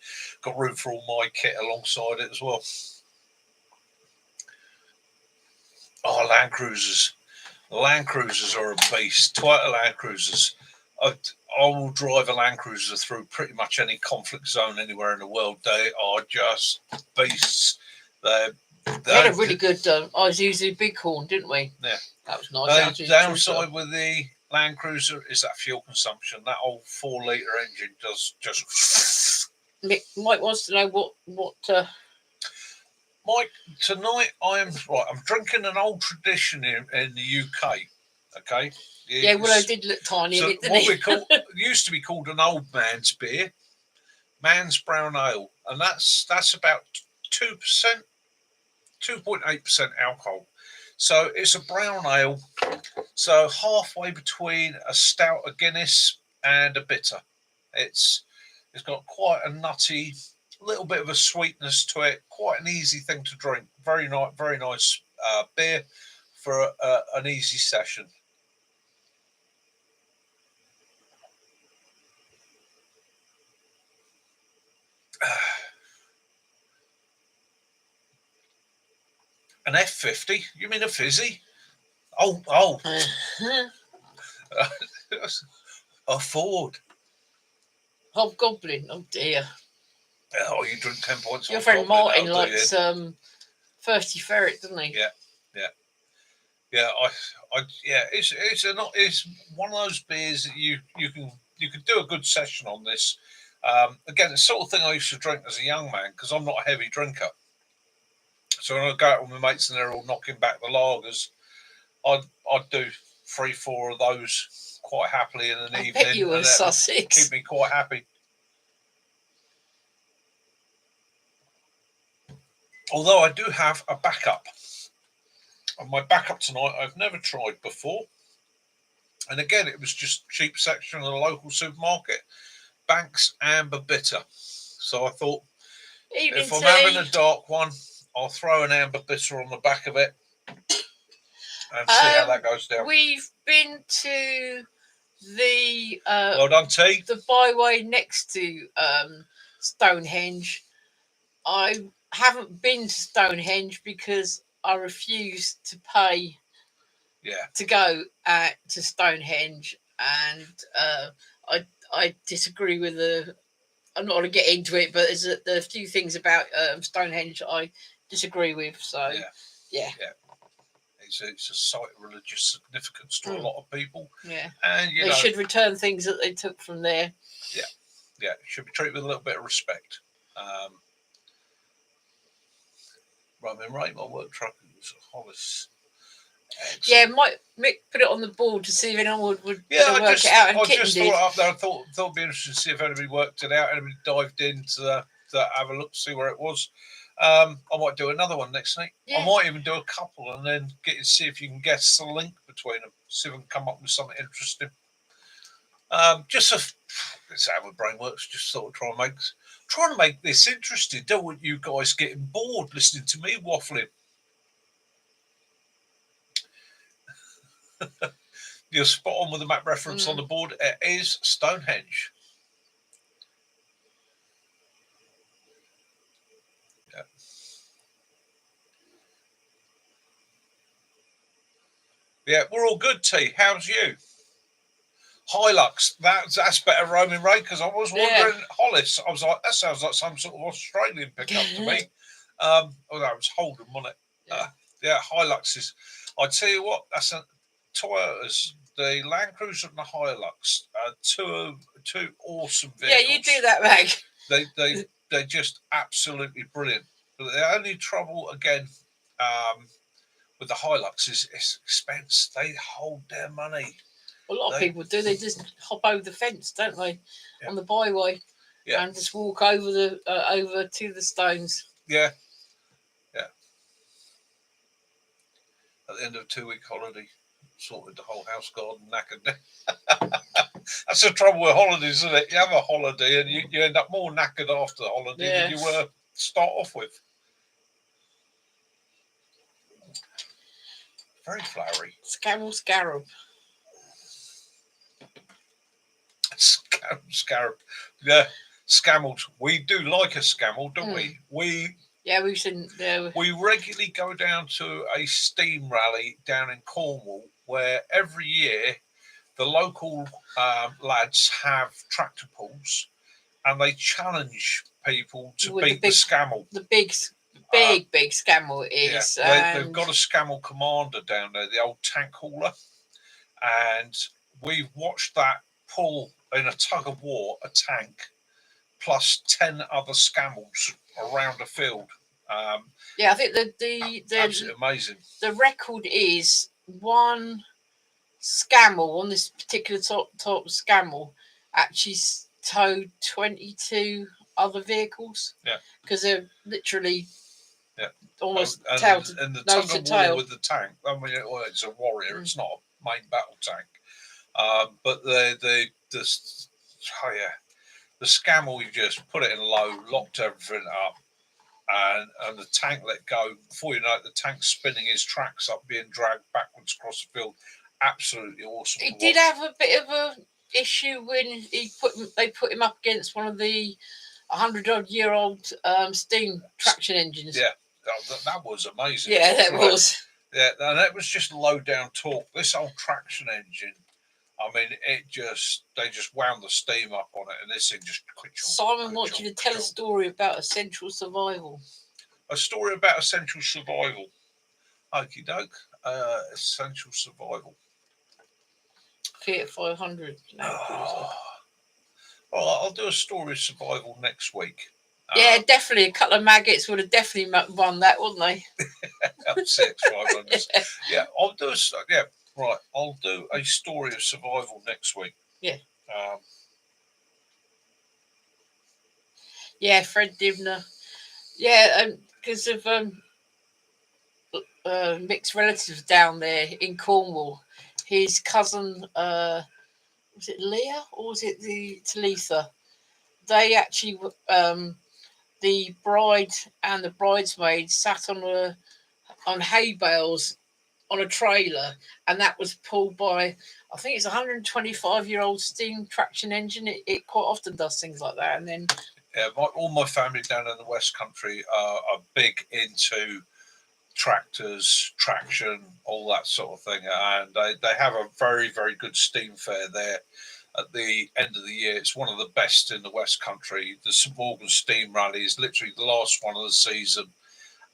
Got room for all my kit alongside it as well. Oh, Land Cruisers. Land Cruisers are a beast. Toyota Land Cruisers. I will drive a Land Cruiser through pretty much any conflict zone anywhere in the world. They are just beasts. We had a really good Isuzu Bighorn, didn't we? Yeah. That was nice. The downside with the Land Cruiser is that fuel consumption. That old 4-litre engine does just. Mike wants to know what. Mike, tonight I'm drinking an old tradition in the UK. Okay. Yeah, well, I did look tiny. So didn't it used to be called an old man's beer, man's brown ale, and that's about 2%, 2.8% alcohol. So it's a brown ale, so halfway between a stout, a Guinness, and a bitter. It's got quite a nutty, a little bit of a sweetness to it. Quite an easy thing to drink. Very nice beer for an easy session. An F50? You mean a fizzy? Oh, a Ford. Hobgoblin. Oh dear. Oh, you drink 10 points. Your friend Martin likes Thirsty Ferret, doesn't he? Yeah. It's one of those beers that you can do a good session on this. Again, it's the sort of thing I used to drink as a young man because I'm not a heavy drinker. So when I go out with my mates and they're all knocking back the lagers, I'd do 3-4 of those quite happily in an evening. Bet you were Sussex. Keep me quite happy. Although I do have a backup. And my backup tonight I've never tried before. And again, it was just cheap section of the local supermarket. Banks Amber Bitter. So I thought, if I'm having a dark one, I'll throw an Amber Bitter on the back of it and see how that goes down. We've been to the well done, T. The byway next to Stonehenge. I haven't been to Stonehenge because I refuse to pay to go to Stonehenge, and I disagree with I'm not going to get into it, but there's a few things about Stonehenge I disagree with. So yeah. It's a site of religious significance to a lot of people. Yeah, and they should return things that they took from there. Yeah, it should be treated with a little bit of respect. Roman Ray, my work truck was Hollis. Yeah, Mick put it on the board to see if anyone would work it out. And I just thought it up there. I thought it'd be interesting to see if anybody worked it out. Anybody dived in to have a look, see where it was. I might do another one next week. Yeah. I might even do a couple and then see if you can guess the link between them. See if we can come up with something interesting. Let's have a brain works. Just sort of trying to make this interesting. Don't want you guys getting bored listening to me waffling. You're spot on with the map reference on the board. It is Stonehenge. Yeah, we're all good, T. How's you? Hilux. That's better, Roman Ray, because I was wondering, Hollis. I was like, that sounds like some sort of Australian pickup to me. That was Holden, wasn't it? Hilux is. I tell you what, that's Toyotas. The Land Cruiser and the Hilux are two awesome vehicles. Yeah, you do that, Mag. They're just absolutely brilliant. But the only trouble again with the Hilux is it's expense. They hold their money. A lot of people do. They just hop over the fence, don't they, on the byway, and just walk over to the stones. Yeah. At the end of a 2-week holiday, sorted the whole house garden, knackered. That's the trouble with holidays, isn't it? You have a holiday and you end up more knackered after the holiday than you were to start off with. Very flowery. Scarab. Scarab. Yeah, scammelled. We do like a scammel, don't we? We regularly go down to a steam rally down in Cornwall where every year the local lads have tractor pulls and they challenge people to beat the scammel. The big scammel is. They've got a scammel commander down there, the old tank hauler, and we've watched that pull in a tug of war a tank plus 10 other scammels around the field. I think the absolutely amazing. The record is one scammel on this particular top scammel actually towed 22 other vehicles. Yeah, because they're literally almost tail to and the tug of war with the tank. I mean, it's a warrior. It's not a main battle tank. But The Scammell, you just put it in low, locked everything up, and the tank let go. Before you know it, the tank's spinning his tracks up, being dragged backwards across the field. Absolutely awesome. He did have a bit of a issue when they put him up against one of the 100-odd-year-old steam traction engines. Yeah, that was amazing. Yeah, that was. Yeah, and that was just low down torque. This old traction engine, I mean, they just wound the steam up on it, and this thing just Simon wants you to tell a story about Essential Survival. A story about Essential Survival. Okie doke. Essential Survival. Fiat 500. Well, I'll do a story of survival next week. Yeah, definitely. A couple of maggots would have definitely won that, wouldn't they? 6 500s. Yeah, I'll do I'll do a story of survival next week. Yeah. Yeah, Fred Dibner. Yeah, because of mixed relatives down there in Cornwall. His cousin, was it Leah or was it the Talitha? They actually, the bride and the bridesmaids sat on hay bales on a trailer, and that was pulled by, I think it's a 125-year-old steam traction engine. It quite often does things like that, and then. Yeah, all my family down in the West Country are big into tractors, traction, all that sort of thing, and they have a very, very good steam fair there at the end of the year. It's one of the best in the West Country. The St Morgan Steam Rally is literally the last one of the season,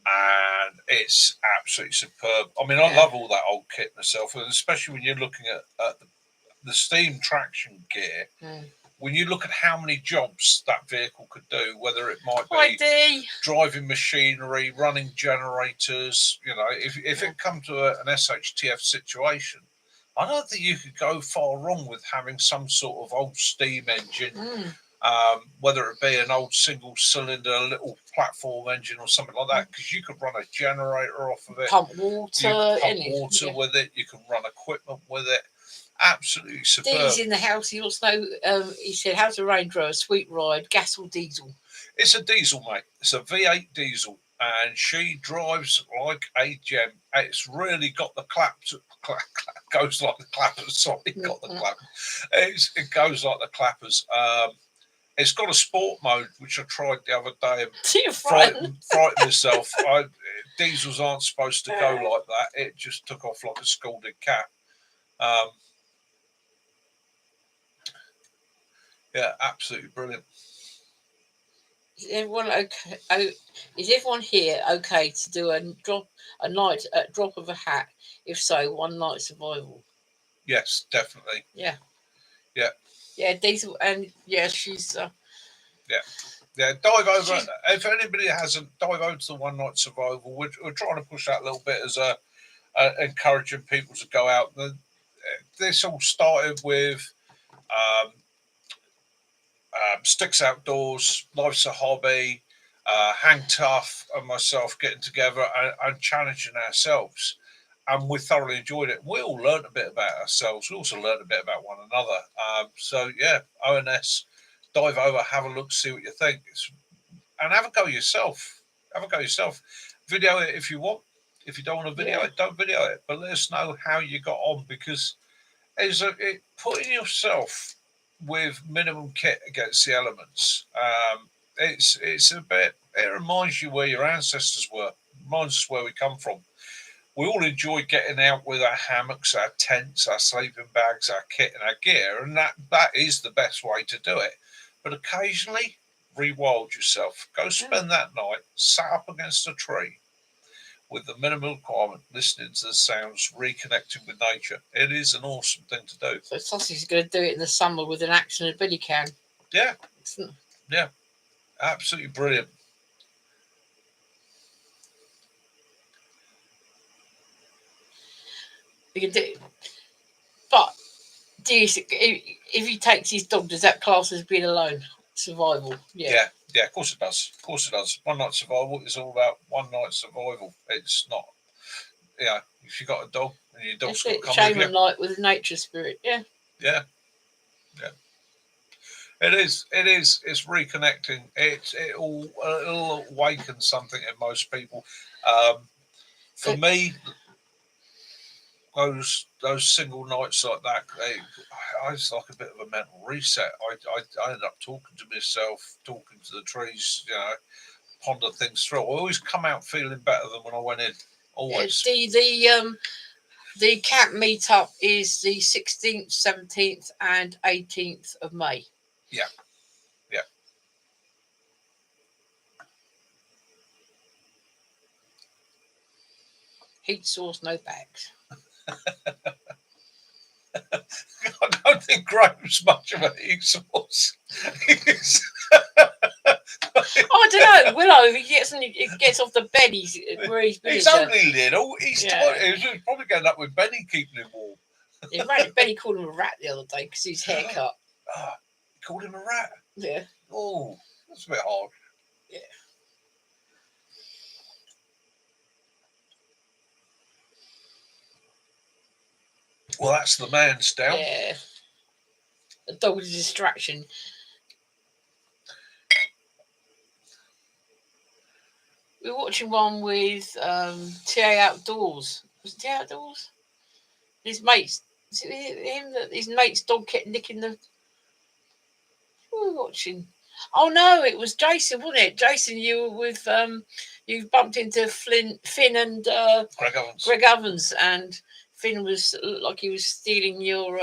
and it's absolutely superb. I mean, I love all that old kit myself, and especially when you're looking at the steam traction gear. When you look at how many jobs that vehicle could do, whether it might be driving machinery, running generators, if it come to an SHTF situation, I don't think you could go far wrong with having some sort of old steam engine, whether it be an old single cylinder, little platform engine or something like that, because you could run a generator off of it. Pump water. With it. You can run equipment with it. Absolutely superb. Dee's in the house. He also he said, "How's the Range Rover? Sweet ride, gas or diesel?" It's a diesel, mate. It's a V8 diesel, and she drives like a gem. It's really got the claps. Goes like the clappers. Sorry, got the clappers. It goes like the clappers. It's got a sport mode, which I tried the other day and frightened myself. Diesels aren't supposed to go like that. It just took off like a scalded cat. Yeah, absolutely brilliant. Is everyone okay? Is everyone here okay to do a drop of a hat? If so, one night survival. Yes, definitely. Yeah. Diesel, and she's. Yeah. Dive over. If anybody hasn't, dive over to the one night survival. We're trying to push that a little bit as encouraging people to go out. This all started with. Sticks Outdoors, Life's a Hobby, Hang Tough, and myself getting together and challenging ourselves. And we thoroughly enjoyed it. We all learned a bit about ourselves. We also learned a bit about one another. ONS, dive over, have a look, see what you think. And have a go yourself. Video it if you want. If you don't want to video it, don't video it. But let us know how you got on, because putting yourself with minimum kit against the elements, it's a bit. It reminds you where your ancestors were. Reminds us where we come from. We all enjoy getting out with our hammocks, our tents, our sleeping bags, our kit and our gear, and that is the best way to do it. But occasionally, rewild yourself. Go spend that night sat up against a tree with the minimal requirement, listening to the sounds, reconnecting with nature. It is an awesome thing to do. So Sausage is going to do it in the summer with an axe and a billy can. Yeah. Yeah. Absolutely brilliant. You can do, but if he takes his dog, does that class as being alone? Survival. Yeah, of course it does. One night survival is all about one night survival. It's not, if you got a dog and your dog's got to come with you. Shaman night with a nature spirit. Yeah. It is. It is. It's reconnecting. It'll awaken something in most people. For me, those single nights like that, I was like a bit of a mental reset. I ended up talking to myself, talking to the trees, ponder things through. I always come out feeling better than when I went in. Always. The camp meetup is the 16th, 17th, and 18th of May. Yeah. Yeah. Heat source, no bags. I don't think Graham's much of a heat source. I don't know. Willow, he gets off the bed. He's only little. He's tiny. He's probably going up with Benny keeping him warm. Yeah, Benny called him a rat the other day because his haircut. He called him a rat? Yeah. Oh, that's a bit hard. Yeah. Well, that's the man's down. Yeah. A dog is a distraction. We were watching one with TA Outdoors. Was it TA Outdoors? His mates. Was it him that his mate's dog kept nicking the. Who were we watching? Oh no, it was Jason, wasn't it? Jason, you were with you bumped into Finn and Greg Evans, and Finn looked like he was stealing your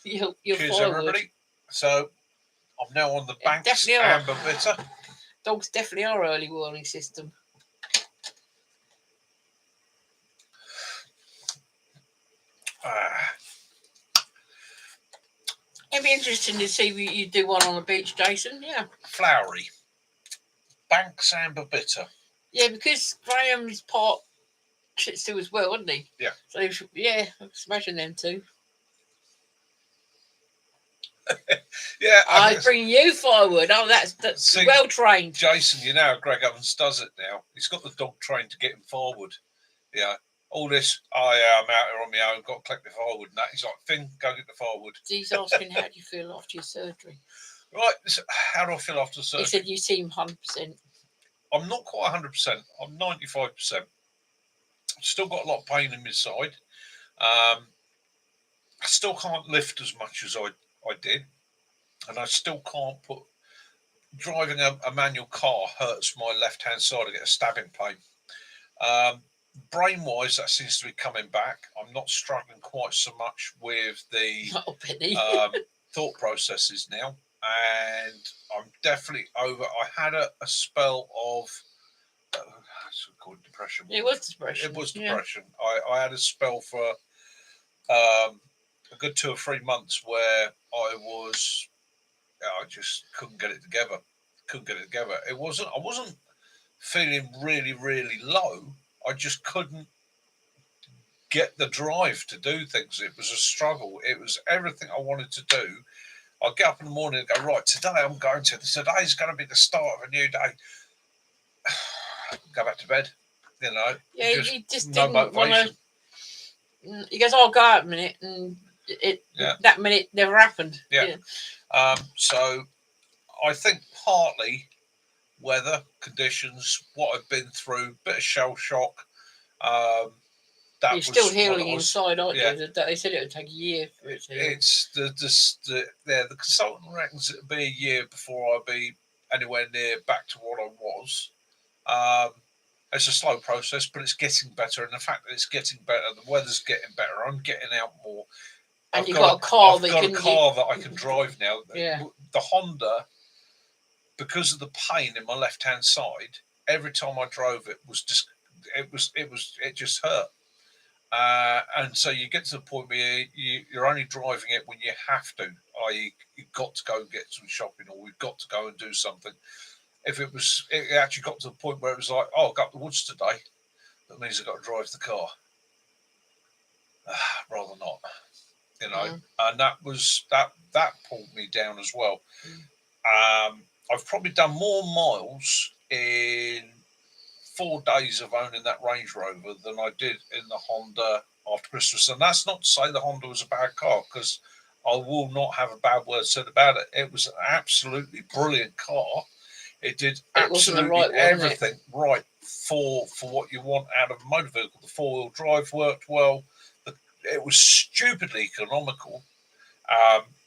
your Cheers, firewood. Everybody. So I'm now on the Banks Amber Bitter. Dogs definitely are early warning system. It'd be interesting to see you do one on the beach, Jason. Yeah. Flowery. Banks Amber Bitter. Yeah, because Graham's part Shih Tzu as well, wasn't he? Yeah. So yeah, I can imagine them too. Yeah, I bring you forward. Oh, that's well trained. Jason, you know how Greg Evans does it now. He's got the dog trained to get him forward. Yeah. All this, I'm out here on my own, got to collect the firewood and that. He's like, Finn, go get the firewood. He's asking, how do you feel after your surgery? Right, so how do I feel after surgery? He said, you seem 100%. I'm not quite 100%. I'm 95%. Still got a lot of pain in my side. I still can't lift as much as I did. And I still can't driving a manual car hurts my left-hand side. I get a stabbing pain. Brain-wise, that seems to be coming back. I'm not struggling quite so much with the thought processes now. And I'm definitely over. I had a spell of called depression. It was depression. It was depression. I had a spell for a good 2 or 3 months where I just couldn't get it together. I wasn't feeling really, really low. I just couldn't get the drive to do things. It was a struggle. It was everything I wanted to do. I'd get up in the morning and go, right, today's going to be the start of a new day. Go back to bed, Yeah, he just didn't want to. He goes, I'll go out a minute, and that minute never happened. Yeah. So I think partly weather conditions, what I've been through, bit of shell shock. You're still healing inside, aren't you? They said it would take a year for it to heal. It's the consultant reckons it'll be a year before I'll be anywhere near back to what I was. It's a slow process, but it's getting better. And the fact that it's getting better, the weather's getting better. I'm getting out more. And you've got a car that I can drive now. Yeah. The Honda, because of the pain in my left-hand side, every time I drove it it just hurt. And so you get to the point where you're only driving it when you have to, i.e. you've got to go and get some shopping or we've got to go and do something. If it actually got to the point where it was like, oh, I got up the woods today, that means I've got to drive the car. Rather not, and that pulled me down as well. I've probably done more miles in 4 days of owning that Range Rover than I did in the Honda after Christmas. And that's not to say the Honda was a bad car, because I will not have a bad word said about it. It was an absolutely brilliant car. It did absolutely right one, everything right for what you want out of a motor vehicle. The four-wheel drive worked well. It was stupidly economical.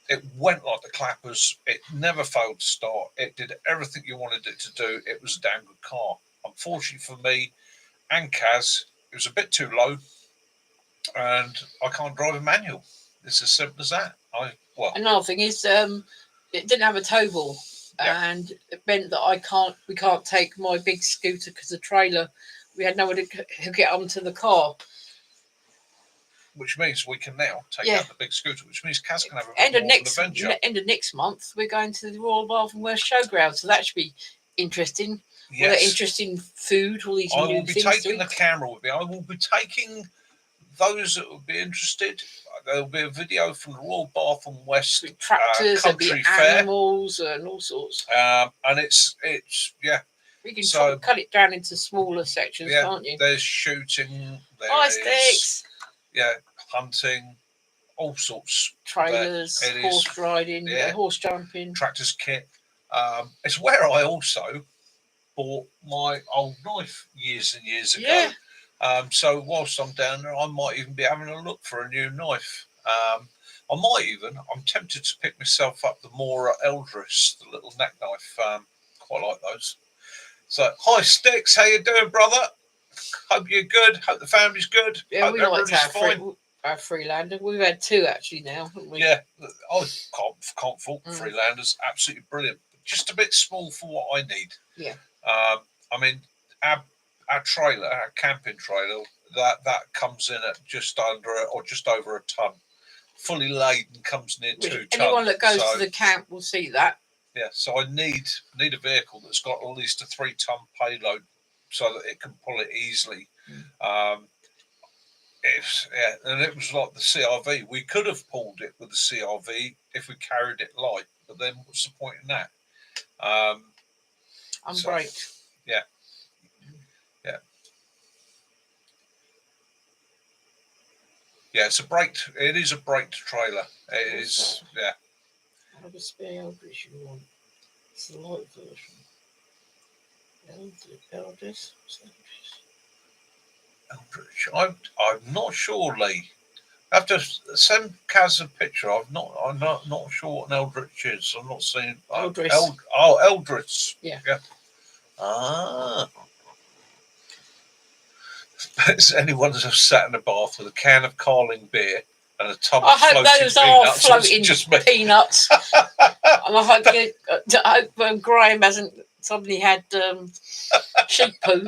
It went like the clappers. It never failed to start. It did everything you wanted it to do. It was a damn good car. Unfortunately for me and Kaz, it was a bit too low, and I can't drive a manual. It's as simple as that. Another thing is, it didn't have a tow ball, and it meant that we can't take my big scooter because the trailer, we had nowhere to get onto the car. Which means we can now take out the big scooter, which means Kaz can have a bit End of more of an adventure. end of next month, we're going to the Royal Bath and West Showground, so that should be interesting. Yes. All that interesting food, all these I new will be things taking the camera with me. I will be taking those that would be interested. There'll be a video from the Royal Bath and West tractors, Country Fair, animals, and all sorts. And it's yeah. You can cut it down into smaller sections, can't you? There's shooting. Ice sticks. Yeah, hunting, all sorts. Trailers, horse riding, horse jumping, tractors kit. It's where I also bought my old knife years and years ago. Yeah. So whilst I'm down there, I might even be having a look for a new knife. I'm tempted to pick myself up the Mora Eldris, the little neck knife. Quite like those. So, hi Sticks, how you doing, brother? Hope you're good. Hope the family's good. Yeah, hope we like to have our Freelander. We've had two actually now, haven't we? Yeah, I can't fault Freelanders. Absolutely brilliant. Just a bit small for what I need. Yeah. I mean, our trailer, our camping trailer, that comes in at just under or just over a ton. Fully laden comes near 2 tons. Anyone that goes to the camp will see that. Yeah, so I need a vehicle that's got at least a 3-ton payload so that it can pull it easily. And it was like the CRV. We could have pulled it with the CRV if we carried it light, but then what's the point in that? Unbraked. Yeah. Yeah, it is a braked trailer. It is, yeah. I have a spare Eldritch you want. It's the light version. Eldritch. I'm not sure, Lee. I have to send Kaz a picture. I'm not sure what an Eldritch is. I'm not seeing Eldritch. Eldritch. Yeah. Has anyone just sat in a bath with a can of Carling beer and a tub of floating peanuts? I hope those are floating peanuts. And I hope Graham hasn't suddenly had sheep poo.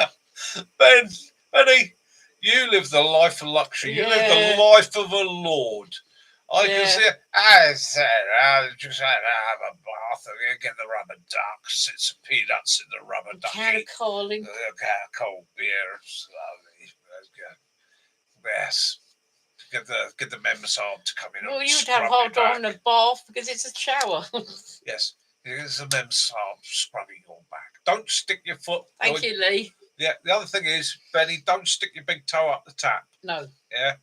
Benny, you live the life of luxury. You live the life of a lord. I can see it. I said, I just had to have a bath and get the rubber ducks. It's some peanuts in the rubber duck. Can of Carling. Cold beer. Yes. Get the members on to come in. Well, you'd have hard on a bath because it's a shower. Yes. It's a members scrubbing your back. Don't stick your foot. Thank you, Lee. Yeah. The other thing is, Benny, don't stick your big toe up the tap. No. Yeah.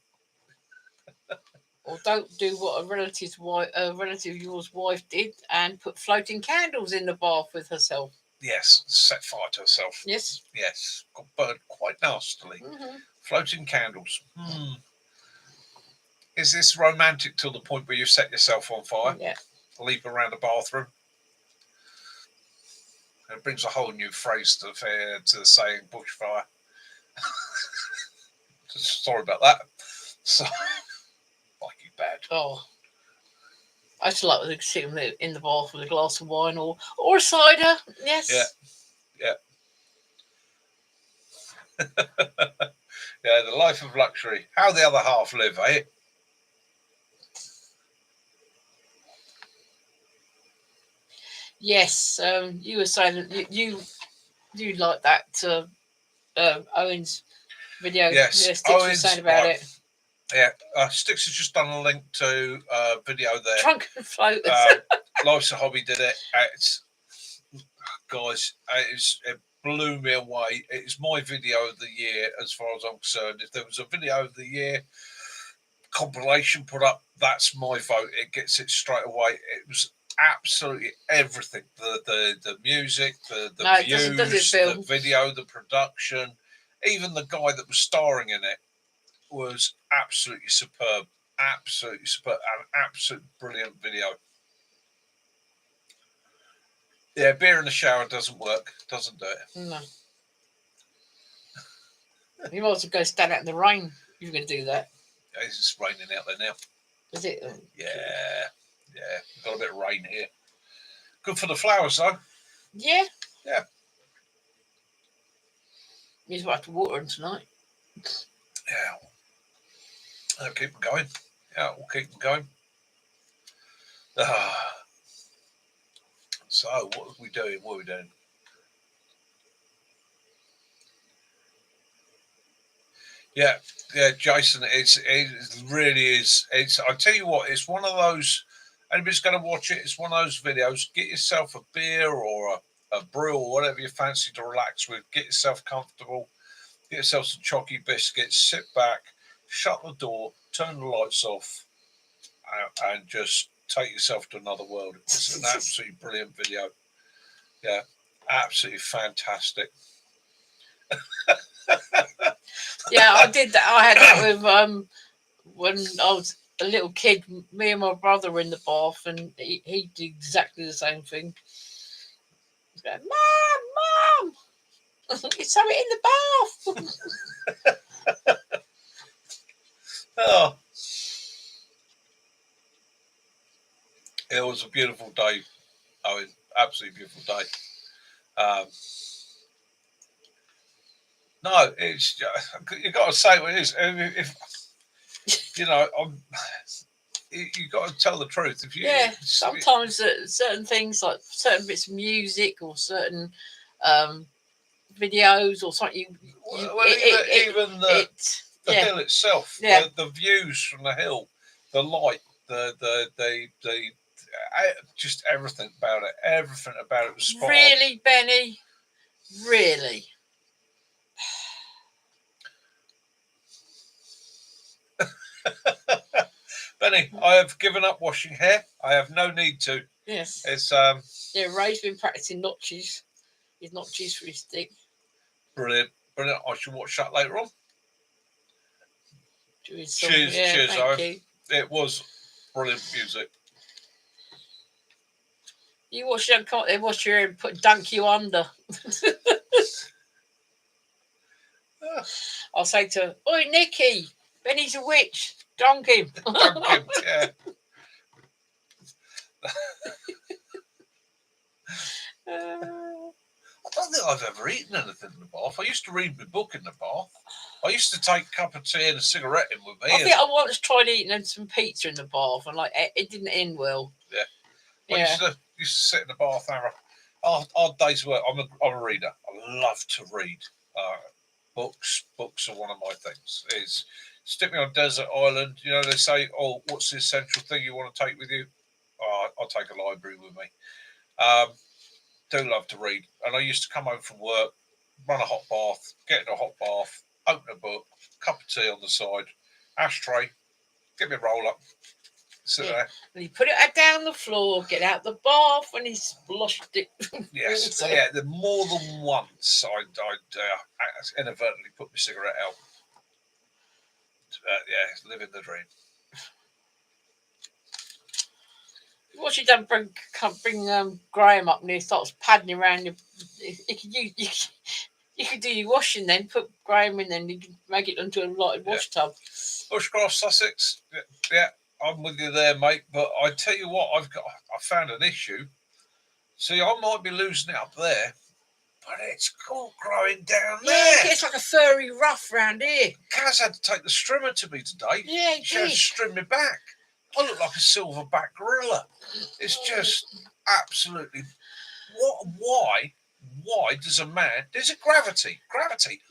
Or don't do what a relative of yours wife did and put floating candles in the bath with herself. Yes, set fire to herself. Yes. Yes, got burned quite nastily. Mm-hmm. Floating candles. Is this romantic till the point where you set yourself on fire? Yeah. Leap around the bathroom. It brings a whole new phrase to the saying bushfire. Sorry about that. So, like you bad. Oh. I just like to sit in the bath with a glass of wine or a cider. Yes. Yeah. Yeah, the life of luxury. How the other half live, eh? Yes. You were saying that you like that Owen's video. Yes. Sticks was saying about it. Yeah, Sticks has just done a link to a video there. Trunk and floaters. Life's a Hobby did it. It blew me away. It's my video of the year as far as I'm concerned. If there was a video of the year, compilation put up, that's my vote. It gets it straight away. It was absolutely everything. The music, the No, it doesn't, does views, it, Bill? the video, the production, even the guy that was starring in it was absolutely superb. Absolutely superb. An absolute brilliant video. Yeah, beer in the shower doesn't work. Doesn't do it. No. You might as well go stand out in the rain if you're going to do that. It's raining out there now. Is it? Yeah. Yeah. We've got a bit of rain here. Good for the flowers, though. Yeah. Yeah. You just have to water them tonight. Yeah. I'll keep them going. Yeah, we'll keep them going. So, what are we doing? What are we doing? Yeah, Jason, it really is. I tell you what, it's one of those. Anybody's going to watch it? It's one of those videos. Get yourself a beer or a brew or whatever you fancy to relax with. Get yourself comfortable. Get yourself some chalky biscuits. Sit back, shut the door, turn the lights off, and just take yourself to another world. It's an absolutely brilliant video. Yeah, absolutely fantastic. Yeah, I did that. I had that with when I was a little kid. Me and my brother were in the bath, and he did exactly the same thing. He's going, Mom, it's something in the bath. Oh, it was a beautiful day. Oh, absolutely beautiful day. No, it's you got to say what it is. If you know, you got to tell the truth. If you, sometimes certain things like certain bits of music or certain videos or something. Even the hill itself, the views from the hill, the light, the just everything about it. Everything about it was spot really on. Benny, really. Benny, I have given up washing hair. I have no need to. Yes. It's Ray's been practicing notches. His notches for his stick. Brilliant. I should watch that later on. Cheers, thank you. It was brilliant music. You watch them, they watch your hair and dunk you under. I'll say to her, "Oi, Nikki, Benny's a witch. Dunk him." Dunk him, yeah. I don't think I've ever eaten anything in the bath. I used to read my book in the bath. I used to take a cup of tea and a cigarette in with me. I think I once tried eating some pizza in the bath, and it didn't end well. Yeah. I used to sit in the bath, have our day's work. I'm a reader. I love to read. Books are one of my things. Is stick me on a desert island. You know, they say, "Oh, what's the essential thing you want to take with you?" I'll take a library with me. Do love to read, and I used to come home from work, run a hot bath, get in a hot bath, open a book, cup of tea on the side, ashtray, get me a roll up, sit there. And he put it down the floor, get out the bath, and he splashed it. Yes, yeah. More than once, I'd inadvertently put my cigarette out. Living the dream. What you done? Bring Graham up and he starts padding around. You could do your washing then. Put Graham in, then you can make it into a lighted wash tub. Bushcroft, Sussex. Yeah, I'm with you there, mate. But I tell you what, I found an issue. See, I might be losing it up there, but it's all growing down there. Yeah, it's like a furry ruff round here. Kaz had to take the strimmer to me today. Yeah, she had to strim me back. I look like a silverback gorilla. It's just absolutely. Why does a man? There's a gravity.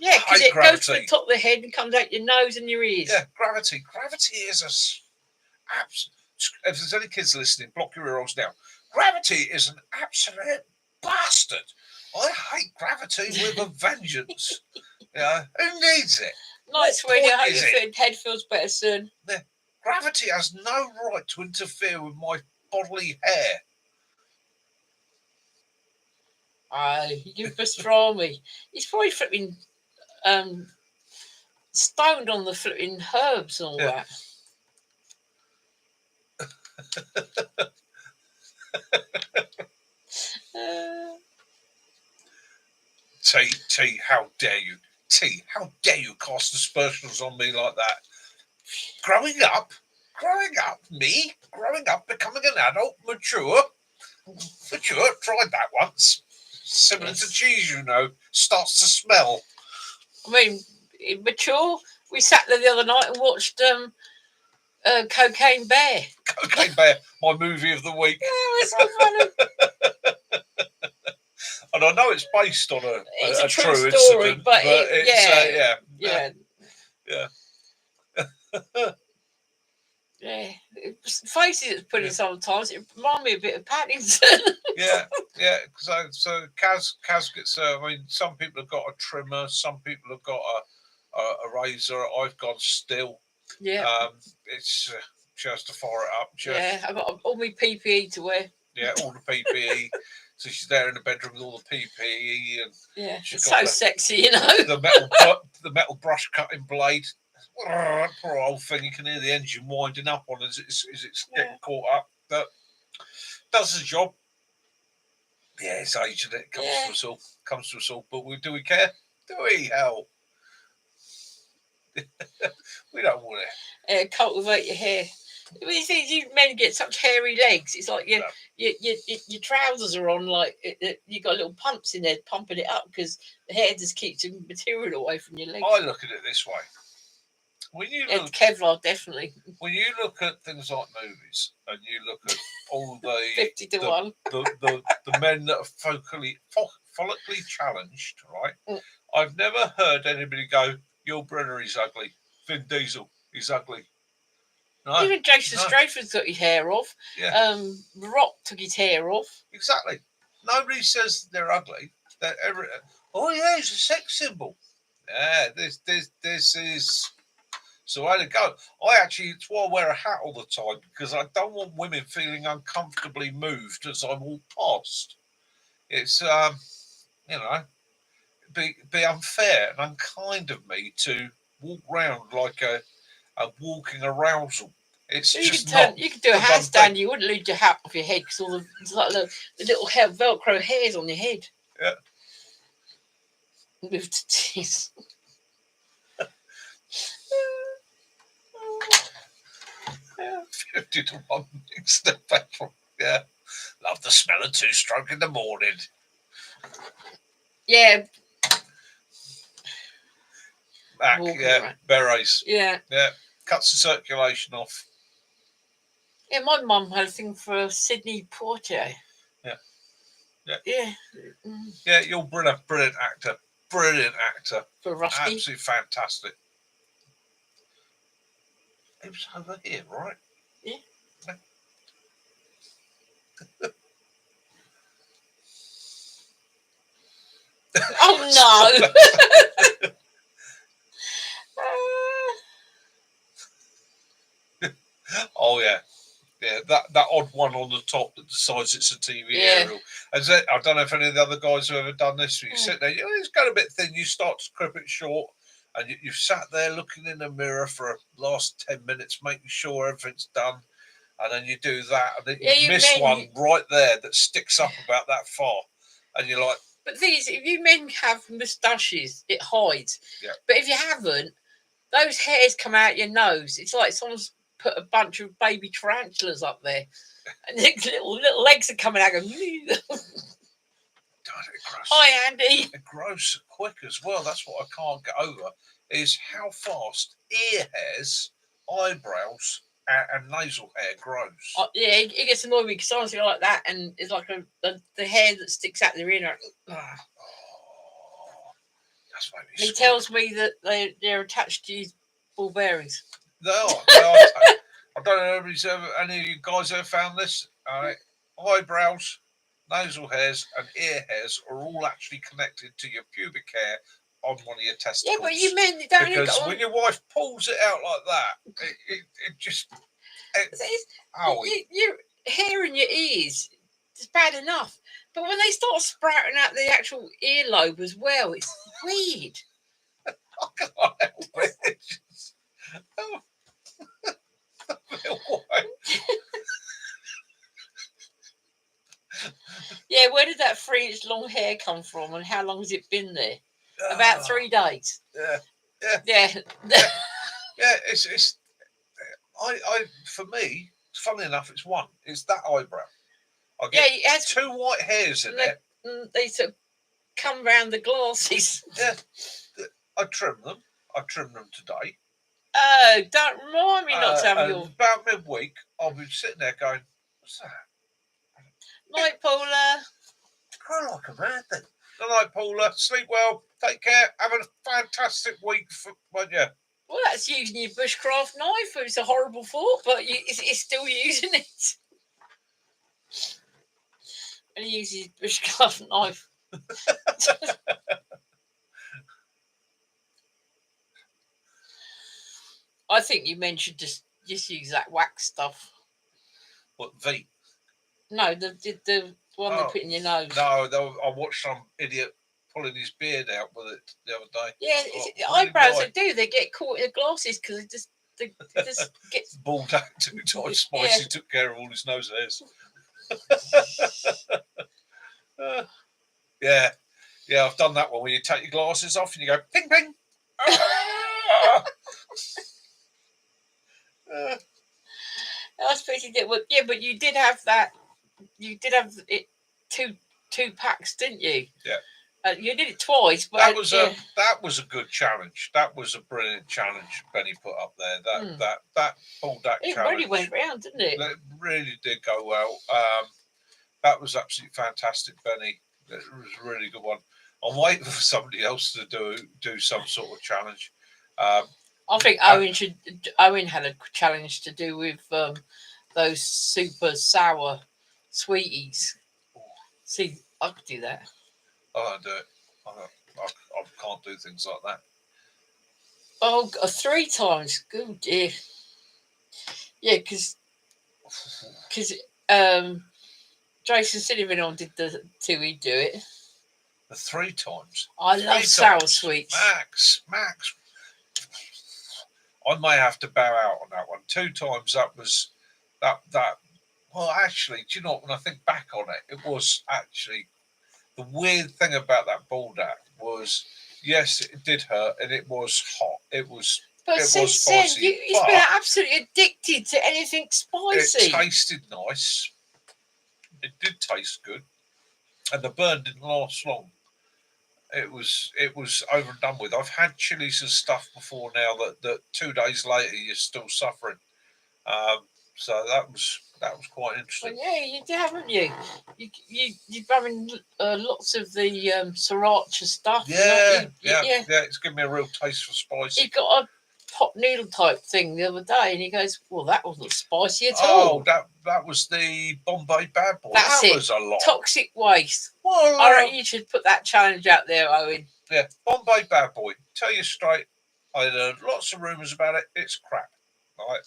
Yeah, because it goes to the top of the head and comes out your nose and your ears. Yeah, gravity. Gravity is if there's any kids listening, block your ear holes now. Gravity is an absolute bastard. I hate gravity with a vengeance. Who needs it? Nice, sweetie. I hope your head feels better soon. Yeah. Gravity has no right to interfere with my bodily hair. You pastrami. He's probably flipping stoned on the flipping herbs and all Yeah. that. T, how dare you? T, how dare you cast aspersions on me like that? Growing up, becoming an adult, mature, tried that once. Similar to Yes. cheese, starts to smell. I mean, mature. We sat there the other night and watched Cocaine Bear. Cocaine Bear, my movie of the week. Yeah, it was so funny. And I know it's based on It's a a true story, incident, but it's yeah. Faces it's putting sometimes. It reminded me a bit of Paddington. yeah. So Kaz gets. I mean, some people have got a trimmer, some people have got a razor. I've gone still. Yeah. It's just to fire it up. Yeah, I've got all my PPE to wear. Yeah, all the PPE. So she's there in the bedroom with all the PPE, and yeah, she's it's got so sexy, you know. The metal brush cutting blade. Poor old thing. You can hear the engine winding up on as it's getting caught up. But does the job. Yeah, it's age, and it comes to us all. Comes to us all. But do we care? Do we? Hell, we don't want it. Cultivate your hair. I mean, you men get such hairy legs. It's like your trousers are on, like you got little pumps in there pumping it up because the hair just keeps the material away from your legs. I look at it this way. When you look, Kevlar, definitely. When you look at things like movies and you look at all the 50 to 1, the men that are follically challenged, right? I've never heard anybody go, "Your Brenner is ugly. Vin Diesel is ugly." No, even Jason Statham got his hair off. Yeah. Rock took his hair off. Exactly. Nobody says they're ugly. Oh yeah, he's a sex symbol. Yeah, this is. So I had to go. It's why I wear a hat all the time, because I don't want women feeling uncomfortably moved as I walk past. It's be unfair and unkind of me to walk round like a walking arousal. It's so just you could do a handstand. You wouldn't lose your hat off your head because all the little Velcro hairs on your head. Yeah. With the teeth. 50 to 1 mixed the petrol. Yeah. Love the smell of two-stroke in the morning. Yeah. Back, berets. Yeah. Yeah. Cuts the circulation off. Yeah, my mum had a thing for Sidney Poitier. Yeah. Yeah. Yeah. Yeah, you're brilliant actor. Brilliant actor. For Rusty. Absolutely fantastic. It was over here, right? Yeah. Oh no! Oh yeah. Yeah, that odd one on the top that decides it's a TV aerial. I don't know if any of the other guys have ever done this. You sit there, it's got a bit thin. You start to crib it short, and you've sat there looking in the mirror for the last 10 minutes, making sure everything's done, and then you do that, and then you miss one right there that sticks up about that far, and you're like. But the thing is, if you men have moustaches, it hides. Yeah. But if you haven't, those hairs come out your nose. It's like someone's put a bunch of baby tarantulas up there, and little legs are coming out. Going, hi, Andy. It grows quick as well. That's what I can't get over, is how fast ear hairs, eyebrows, and nasal hair grows. Yeah, it gets annoying because sometimes you like that, and it's like the hair that sticks out their ear. That's why he tells me that they're attached to his ball bearings. They are. I don't know if any of you guys ever found this. Eyebrows, nasal hairs, and ear hairs are all actually connected to your pubic hair on one of your Yeah, testicles. but you meant it don't because go when your wife pulls it out like that, it just your hair in your ears is bad enough. But when they start sprouting out the actual earlobe as well, it's weird. I can't help it. It's just, oh, Yeah, where did that 3-inch long hair come from, and how long has it been there? About 3 days. Yeah. Yeah. Yeah, it's I for me, funnily enough, it's one. It's that eyebrow. I Yeah, get it has, 2 white hairs in it. they sort of come round the glasses. Yeah, I trim them. I trimmed them today. Oh, don't remind me not to have and your about midweek, I'll be sitting there going, "What's that? night, Paula." Kind of like a mad thing." Good night, Paula. Sleep well. Take care. Have a fantastic week, won't you? Well, that's using your bushcraft knife. It's a horrible thought, but it's still using it. And he uses his bushcraft knife. I think you mentioned just use that wax stuff. What, V? No, the one they put in your nose. No, I watched some idiot pulling his beard out with it the other day. Yeah, eyebrows they do. They get caught in the glasses because they just get bald out 2 times. Spicy took care of all his nose hairs. Yeah, I've done that one where you take your glasses off and you go ping ping. I suppose you did. Well, yeah, but you did have that. You did have it two packs, didn't you? Yeah. You did it twice, but that was a good challenge. That was a brilliant challenge Benny put up there. That pulled that it challenge. really went round, didn't it? It really did go well. That was absolutely fantastic, Benny. It was a really good one. I'm waiting for somebody else to do some sort of challenge. I think Owen had a challenge to do with those super sour sweeties. See, I could do that. I don't do it. I can't do things like that. Oh, 3 times. Good dear. Yeah, because Jason Cinnamon did the 2, he'd do it. The 3 times. I love sour sweets. Max. I may have to bow out on that one. 2 times that was that. Well, actually, do you know what? When I think back on it, it was actually the weird thing about that Baldock was, yes, it did hurt and it was hot. But since then, he's been absolutely addicted to anything spicy. It tasted nice. It did taste good, and the burn didn't last long. It was over and done with. I've had chilies and stuff before now that 2 days later you're still suffering. So that was quite interesting. Well, yeah, you do, haven't you? You've having lots of the sriracha stuff. Yeah. It's given me a real taste for spicy. He got a pot noodle type thing the other day, and he goes, "Well, that wasn't spicy at all." Oh, that was the Bombay Bad Boy. That was a lot. Toxic waste. Well, I reckon you should put that challenge out there, Owen. Yeah, Bombay Bad Boy. Tell you straight, I heard lots of rumours about it. It's crap. Right?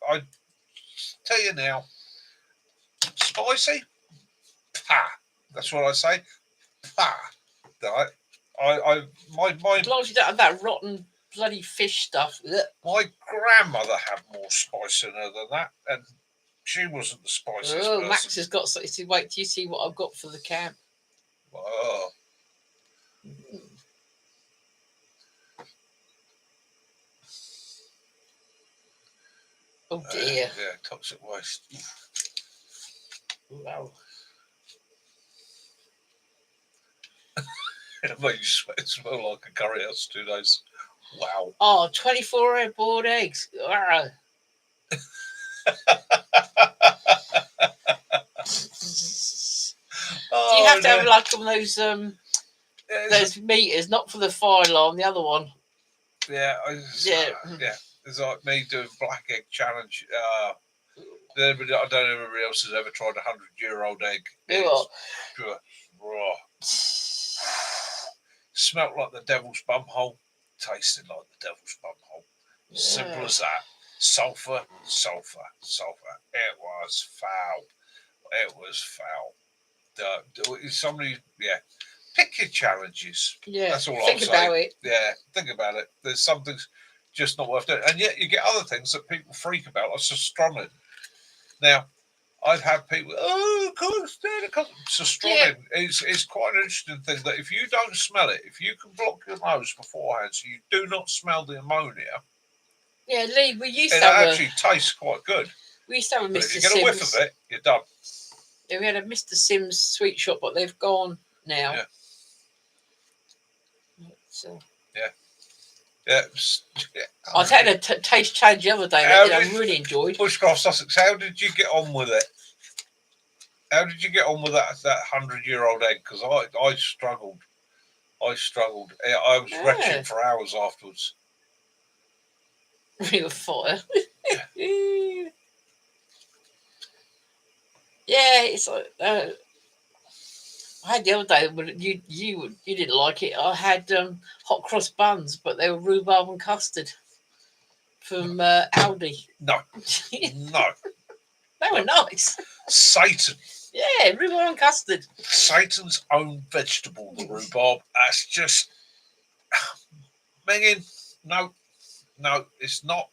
I tell you now, spicy. Pa. That's what I say. Pa. Right? My as long as you don't have that rotten bloody fish stuff. My grandmother had more spice in her than that, and she wasn't the spiciest person. Max has got something. Wait till you see what I've got for the camp. Oh. Oh dear. Yeah, toxic waste. Wow. It made you smell like a curry house 2 days. Wow. Oh, 24 boiled eggs. Do you have to have like one of those meters, not for the fire alarm, the other one? Yeah. It's like me doing black egg challenge. I don't know if anybody else has ever tried a 100-year-old egg. Smelt like the devil's bumhole, tasted like the devil's bumhole. Simple as that. Sulphur, sulphur, sulphur. It was foul. It was foul. Somebody, pick your challenges. Yeah, that's all think I'll say. about it. Yeah, think about it. There's some things just not worth doing, and yet you get other things that people freak about, like Sostronin. Now, I've had people, can't stand it. Sostronin is quite an interesting thing that if you don't smell it, if you can block your nose beforehand, so you do not smell the ammonia. Yeah, Lee, we used It to have actually tastes quite good. We used to have a But Mr. if you get Sims. a whiff of it, you're done. Yeah, we had a Mr. Sims sweet shop, but they've gone now. Yeah. So. Yeah. I had a taste change the other day that I really enjoyed. Bushcraft Sussex, how did you get on with it? How did you get on with that 100-year-old egg? Because I struggled. I was retching for hours afterwards. Real fire. Yeah, it's like I had the other day, but you didn't like it. I had hot cross buns, but they were rhubarb and custard from Aldi. No. They were nice. Satan. Yeah, rhubarb and custard. Satan's own vegetable, the rhubarb. That's just Megan. No, it's not.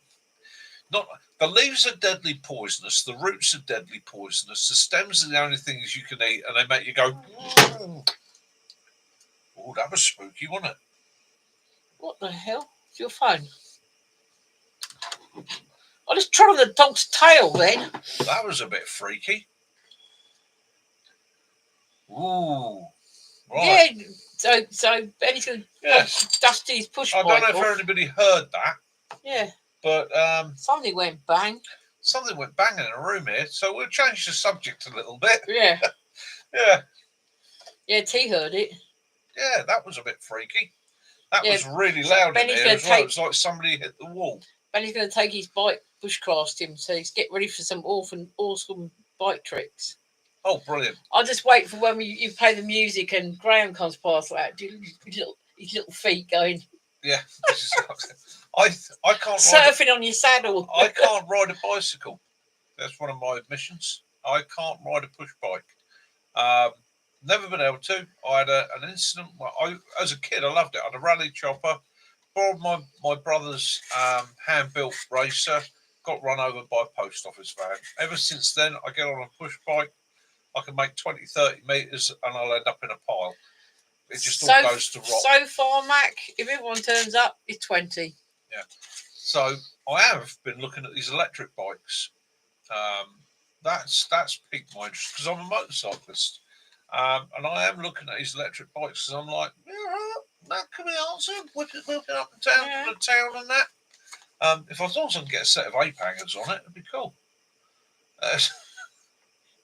The leaves are deadly poisonous. The roots are deadly poisonous. The stems are the only things you can eat, and they make you go. Oh, that was spooky, wasn't it? What the hell? It's your phone. I just trod on the dog's tail then. That was a bit freaky. Ooh. Right. Yeah, so Benny's going Yes. to dust his push bike. I don't know if anybody heard that. Yeah. But something went bang. Something went bang in a room here, so we'll change the subject a little bit. Yeah. Yeah. Yeah, T heard it. Yeah, that was a bit freaky. That was really loud in here as well. It's like somebody hit the wall. Benny's going to take his bike bushcraft him, so he's get ready for some awesome bike tricks. Oh, brilliant. I'll just wait for when you play the music and Graham comes past like that, his little feet going. Yeah. I can't surfing on your saddle. I can't ride a bicycle. That's one of my admissions. I can't ride a push bike. Never been able to. I had an incident. As a kid, I loved it. I had a rally chopper. Borrowed my brother's hand-built racer. Got run over by a post office van. Ever since then, I get on a push bike. I can make 20, 30 metres and I'll end up in a pile. It just all goes to rot. So far, Mac, if everyone turns up, it's 20. Yeah. So I have been looking at these electric bikes. That's piqued my interest because I'm a motorcyclist. And I am looking at these electric bikes because I'm like, that could be awesome. Whipping up and down from the town and that. If I was also get a set of ape hangers on it, it'd be cool.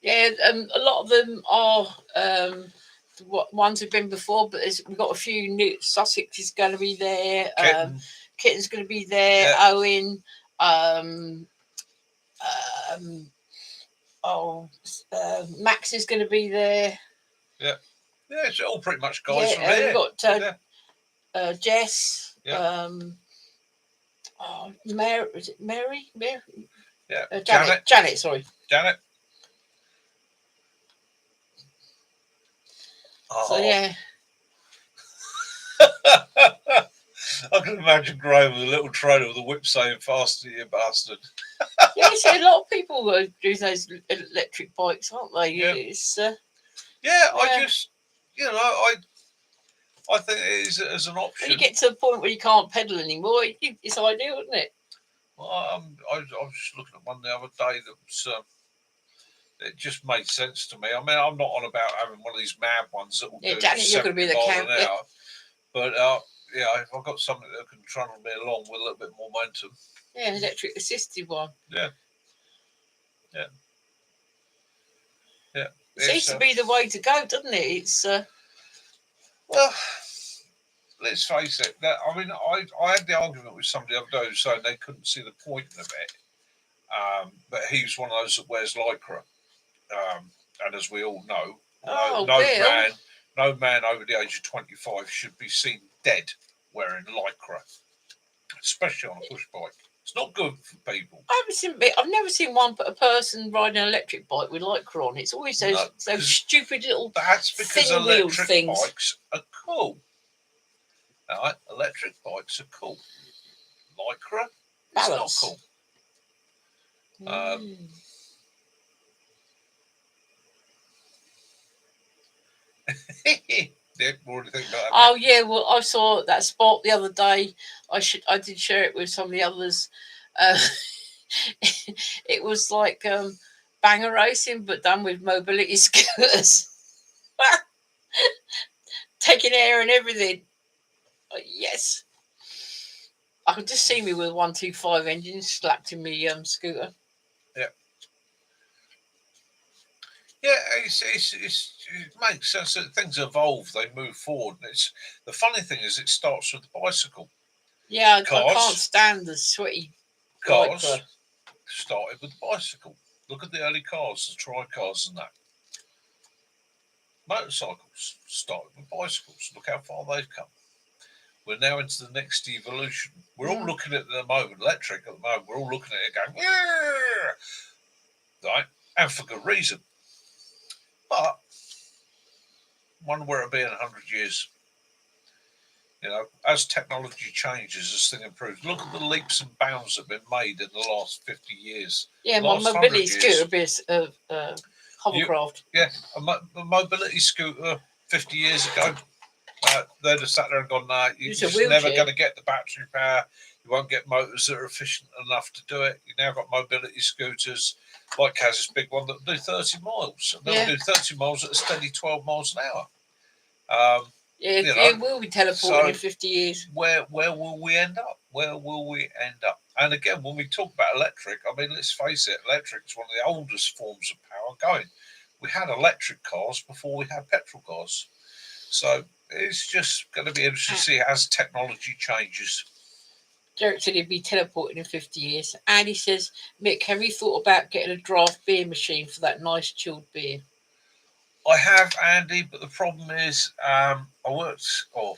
Yeah, a lot of them are ones have been before, but we've got a few new. Sussex is going to be there. Kitten's going to be there. Yeah. Owen. Max is going to be there. Yeah. Yeah, it's all pretty much guys from here. We've got Jess. Yeah. Mary. Is it Mary? Yeah. Janet. Sorry. Janet. Oh. So yeah. I can imagine Graham with a little trailer with a whip saying "Faster, you bastard." Yeah, so a lot of people are doing those electric bikes, aren't they? Yeah. It's, I just, I think it is as an option. When you get to a point where you can't pedal anymore, it's ideal, isn't it? Well, I was just looking at one the other day that it just made sense to me. I mean, I'm not on about having one of these mad ones that will do Janet, you're going to be the camp. But if I've got something that can trundle me along with a little bit more momentum. Yeah, an electric assisted one. Yeah. It seems to be the way to go, doesn't it? It's well, let's face it. I mean, I had the argument with somebody the other day saying they couldn't see the point of it. But he's one of those that wears Lycra. And as we all know, no man over the age of 25 should be seen dead wearing lycra, especially on a push bike. It's not good for people. I've never seen a person riding an electric bike with lycra on. It's always those stupid little. That's because thin-wheeled electric things. bikes are cool. All right, electric bikes are cool. Lycra, it's not cool. Nick, what do you think about that? Oh yeah, well I saw that spot the other day. I did share it with some of the others. It was like banger racing, but done with mobility scooters, taking air and everything. Yes, I could just see me with 125 engine slapped in me scooter. Yeah, it makes sense that things evolve, they move forward. And the funny thing is, it starts with the bicycle. Yeah, I can't stand the sweaty cars. lycra. Started with the bicycle. Look at the early cars, the tri-cars and that. Motorcycles started with bicycles. Look how far they've come. We're now into the next evolution. We're all looking at the moment, electric at the moment, we're all looking at it going, right? And for good reason. But wonder where it'll be in 100 years. You know, as technology changes, as things improve. Look at the leaps and bounds that have been made in the last 50 years. Yeah, my mobility scooter is hovercraft. A mobility scooter 50 years ago, they'd have sat there and gone, nah, you're just never going to get the battery power. You won't get motors that are efficient enough to do it. You've now got mobility scooters, like Kaz's big one, that do 30 miles. And they'll do 30 miles at a steady 12 miles an hour. It will be teleporting in 50 years. Where will we end up? Where will we end up? And again, when we talk about electric, I mean, let's face it, electric is one of the oldest forms of power going. We had electric cars before we had petrol cars. So it's just going to be interesting to see as technology changes. Derek said he'd be teleporting in 50 years. And he says, Mick, have you thought about getting a draft beer machine for that nice chilled beer? I have, Andy, but the problem is I work for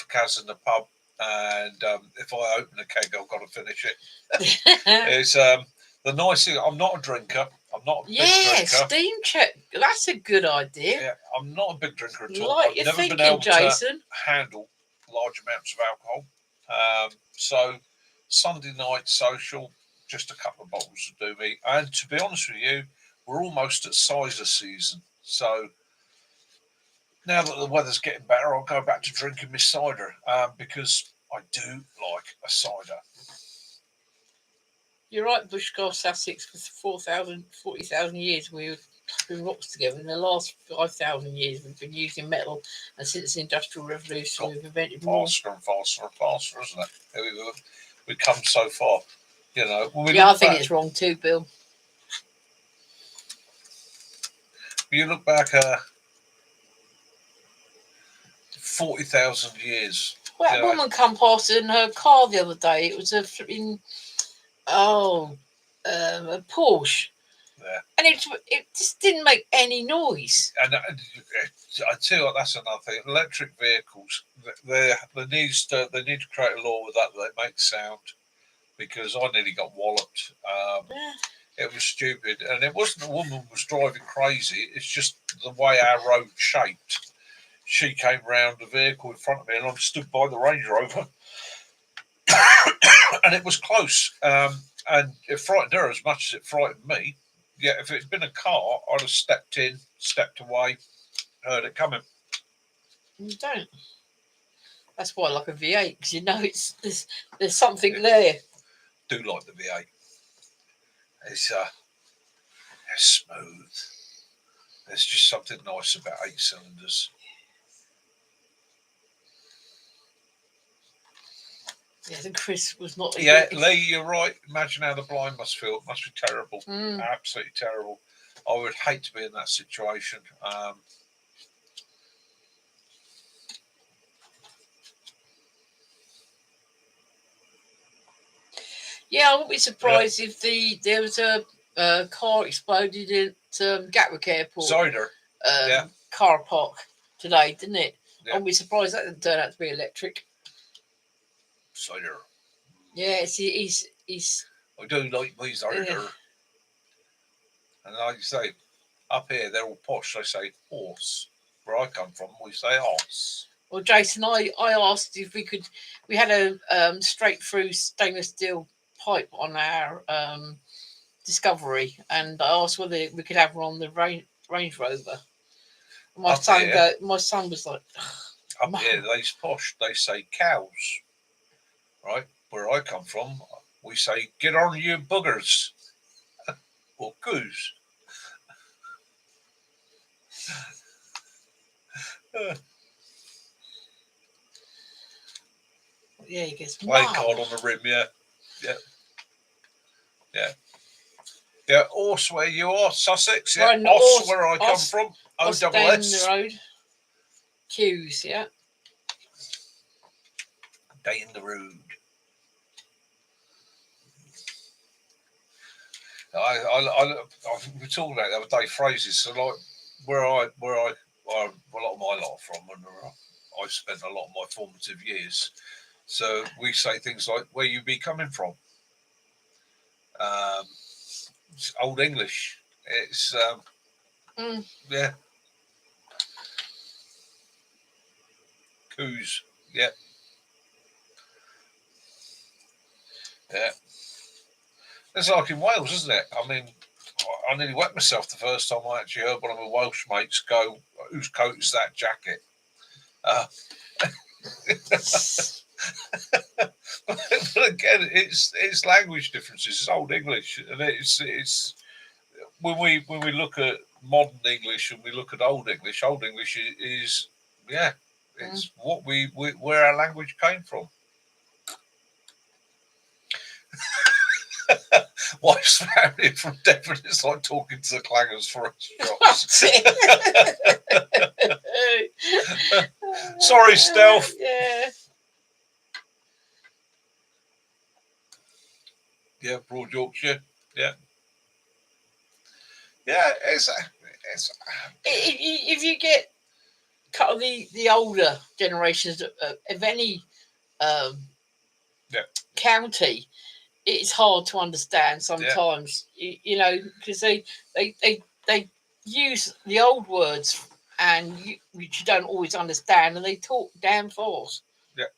Kaz in the pub, and if I open a keg, I've got to finish it. It's the nice thing. I'm not a drinker. I'm not a big drinker. Steam check. That's a good idea. Yeah, I'm not a big drinker at all. Like I've never been able to handle large amounts of alcohol. So Sunday night social, just a couple of bottles would do me. And to be honest with you, we're almost at cider season. So now that the weather's getting better, I'll go back to drinking my cider because I do like a cider. You're right, Bushcar Sussex, for 40,000 years we've been rocks together. In the last 5,000 years we've been using metal, and since the Industrial Revolution we've invented more. Faster and faster and faster, isn't it? We've come so far. You know, I think it's wrong too, Bill. You look back 40,000 years. Well, that woman come past in her car the other day. It was a flipping a Porsche. Yeah. And it just didn't make any noise. And I tell you what, that's another thing. Electric vehicles, they need to create a law with that make sound, because I nearly got walloped. It was stupid, and it wasn't the woman was driving crazy. It's just the way our road shaped. She came round the vehicle in front of me, and I stood by the Range Rover, and it was close. And it frightened her as much as it frightened me. Yeah, if it had been a car, I'd have stepped in, stepped away, heard it coming. You don't. That's why I like a V8, because you know there's something there. Do like the V8. It's smooth. There's just something nice about 8 cylinders. Yeah, and Chris was not. Yeah, Lee, you're right. Imagine how the blind must feel. It must be terrible. Absolutely terrible. I would hate to be in that situation. Yeah, I wouldn't be surprised if there was a car exploded at Gatwick Airport. Zyder. Car park. today, didn't it? Yeah. I'll be surprised that didn't turn out to be electric. Cider. Yeah, he's I do like my cider. Yeah. And like you say, up here they're all posh. They say horse. Where I come from, we say horse. Well, Jason, I asked if we had a straight through stainless steel pipe on our Discovery, and I asked whether we could have one on the Range Rover. My son was like, up Mum. here they's posh. They say cows. Right? Where I come from, we say get on you buggers. Or goose. Yeah, he goes, Play Mum. card on the rim, yeah. Yeah, Horse where you are, Sussex, yeah. Right, Oss where I come from, Oss O down S. the road. Q's, yeah. Day in the road. We were talking about the other day phrases. So like where a lot of my lot are from, and I spent a lot of my formative years. So we say things like "Where you be coming from?" It's Old English. It's yeah. Coos, yeah. Yeah. It's like in Wales, isn't it? I mean, I nearly wet myself the first time I actually heard one of my Welsh mates go, "Whose coat is that jacket?" But again, it's language differences. It's Old English, and it's when we look at modern English and we look at Old English is yeah, it's what where our language came from. Wife's family from Devon. It's like talking to the clangers for us. Sorry, Stealth. Yeah. Yeah, Broad Yorkshire. Yeah. Yeah, it's if you get kind of the older generations of any county, it's hard to understand sometimes. You know, because they use the old words which you don't always understand, and they talk damn fast. Yeah,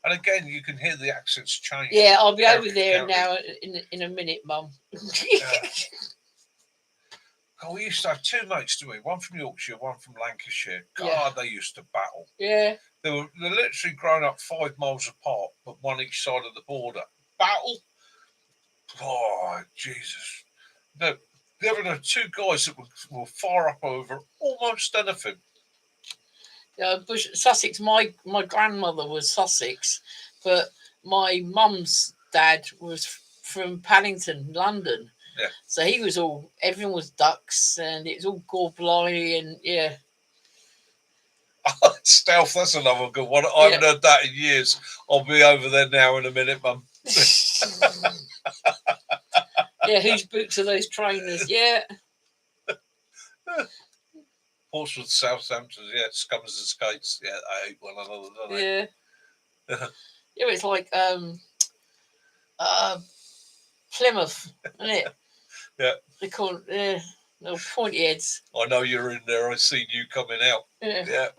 and again, you can hear the accents change. Yeah, I'll be over there now in a minute, Mum. Oh, we used to have two mates, didn't we? One from Yorkshire, one from Lancashire. God, they used to battle. Yeah. They're literally grown up 5 miles apart, but one each side of the border. Battle? Oh, Jesus. No, there were two guys that were far up over almost anything. Sussex, my grandmother was Sussex, but my mum's dad was from Paddington, London. Yeah. So everyone was ducks, and it was all gorblimey, and yeah. Stealth, that's another good one. I haven't heard that in years. I'll be over there now in a minute, Mum. Yeah, whose boots are those trainers? Yeah. Portsmouth, Southampton, yeah, Scummers and Skates. Yeah, I hate one another, don't they? Yeah. Yeah, it's like Plymouth, isn't it? Yeah. They call it no pointy heads. I know you're in there. I've seen you coming out. Yeah.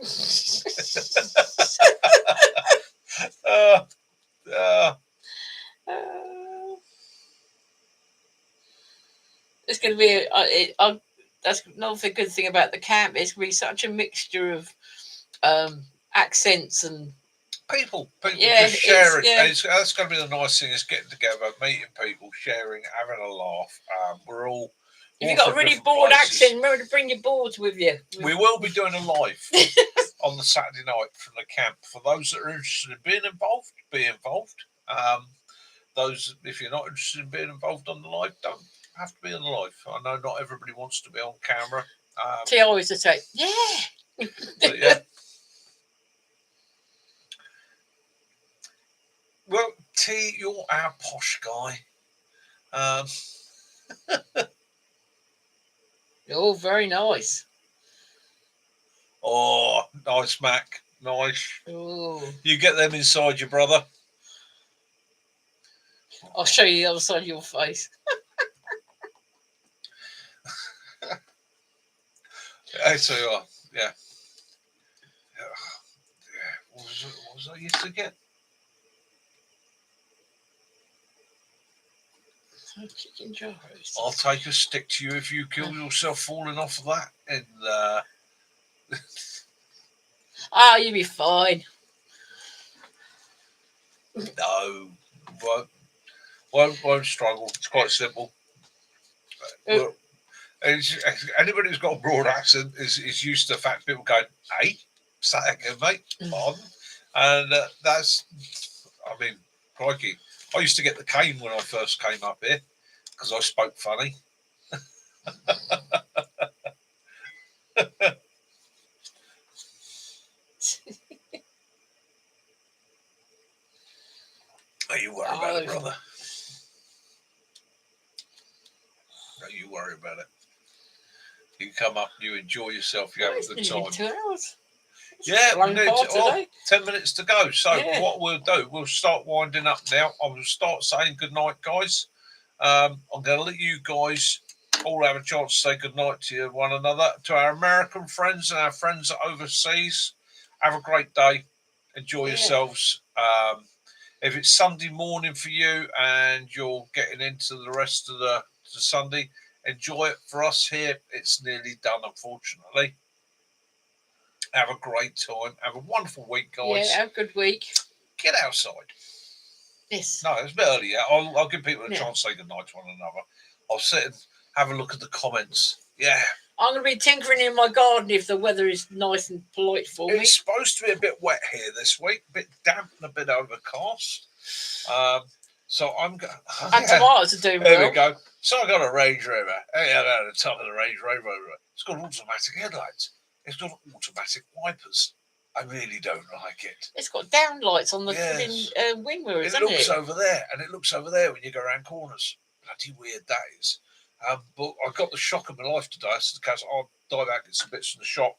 It's going to be that's another good thing about the camp. It's going to be such a mixture of accents and people just sharing. That's going to be the nice thing, is getting together, meeting people, sharing, having a laugh. We're all. If you've got a really bored accent, remember to bring your boards with you. We will be doing a live on the Saturday night from the camp. For those that are interested in being involved, be involved. Those, if you're not interested in being involved on the live, don't have to be on the live. I know not everybody wants to be on camera. I always say, yeah. But yeah. Well, T, you're our posh guy. Oh, very nice. Oh, nice, Mac. Nice. Ooh. You get them inside your brother. I'll show you the other side of your face. I tell you what, yeah. What was I used to get? Chicken jar roast. I'll take a stick to you if you kill yourself falling off of that. And Oh, you'll be fine. no, won't struggle. It's quite simple. Well, anybody who's got a broad accent is used to the fact people going, "Hey, say that again, mate." Pardon. And that's, I mean, crikey. I used to get the cane when I first came up here because I spoke funny. Don't you worry about it, brother. Don't you worry about it. You come up, you enjoy yourself, you have a good time. 2 hours. Yeah, we need 10 minutes to go. So what we'll do, we'll start winding up now. I will start saying good night, guys. I'm going to let you guys all have a chance to say good night to one another. To our American friends and our friends overseas, have a great day. Enjoy yourselves. If it's Sunday morning for you and you're getting into the rest of the Sunday, enjoy it. For us here, it's nearly done, unfortunately. Have a great time. Have a wonderful week, guys. Yeah, have a good week. Get outside. Yes. No, it's a bit early. I'll give people a chance to say good night to one another. I'll sit and have a look at the comments. Yeah. I'm going to be tinkering in my garden if the weather is nice and polite for me. It's supposed to be a bit wet here this week, a bit damp and a bit overcast. So I'm going. And tomatoes are doing well. There we go. So I got a Range Rover. Hey, I got the top of the Range Rover. It's got automatic headlights. It's got automatic wipers. I really don't like it. It's got downlights on the wing mirrors, It looks over there, and it looks over there when you go around corners. Bloody weird that is. But I got the shock of my life today. So I'll dive out, get some bits from the shop,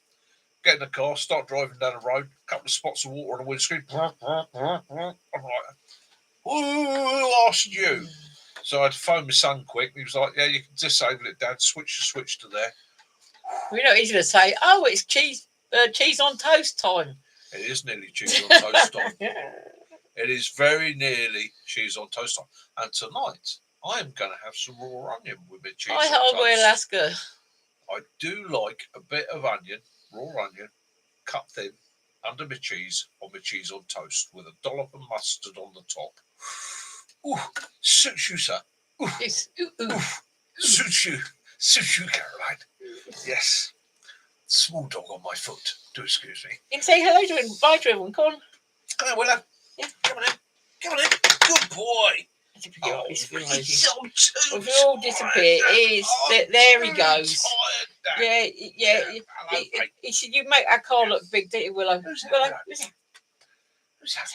get in the car, start driving down the road, a couple of spots of water on the windscreen. I'm like, who asked you? So I had to phone my son quick. He was like, yeah, you can disable it, Dad. Switch the switch to there. You know, he's going to say, oh, it's cheese on toast time. It is nearly cheese on toast time. It is very nearly cheese on toast time. And tonight, I am going to have some raw onion with my cheese on toast. Hi, Alaska. I do like a bit of onion, raw onion, cut thin, under my cheese, on my cheese on toast, with a dollop of mustard on the top. Ooh, suits you, sir. Ooh, yes. Suits you, Caroline. Yes. Small dog on my foot. Do excuse me. You can say hello to him. Bye to everyone. Come on. Hello, Willow. Yeah, come on in. Come on in. Good boy. He's all disappear. There he goes. Yeah. He said, you make our car look big, didn't you, Willow? Who's that? Willow? Who's that?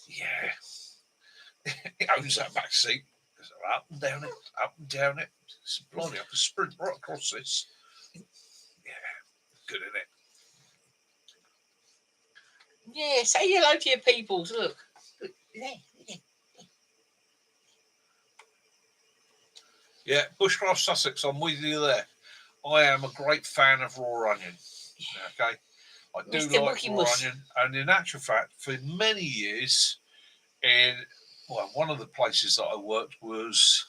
Yeah. He owns that back seat. Up and down it, up and down it. It's bloody, I can sprint right across this. Yeah, good, isn't it? Yeah, say hello to your peoples. Look. Yeah, Bushcraft Sussex, I'm with you there. I am a great fan of raw onion. Okay, I do like raw onion, and in actual fact, for many years, one of the places that I worked was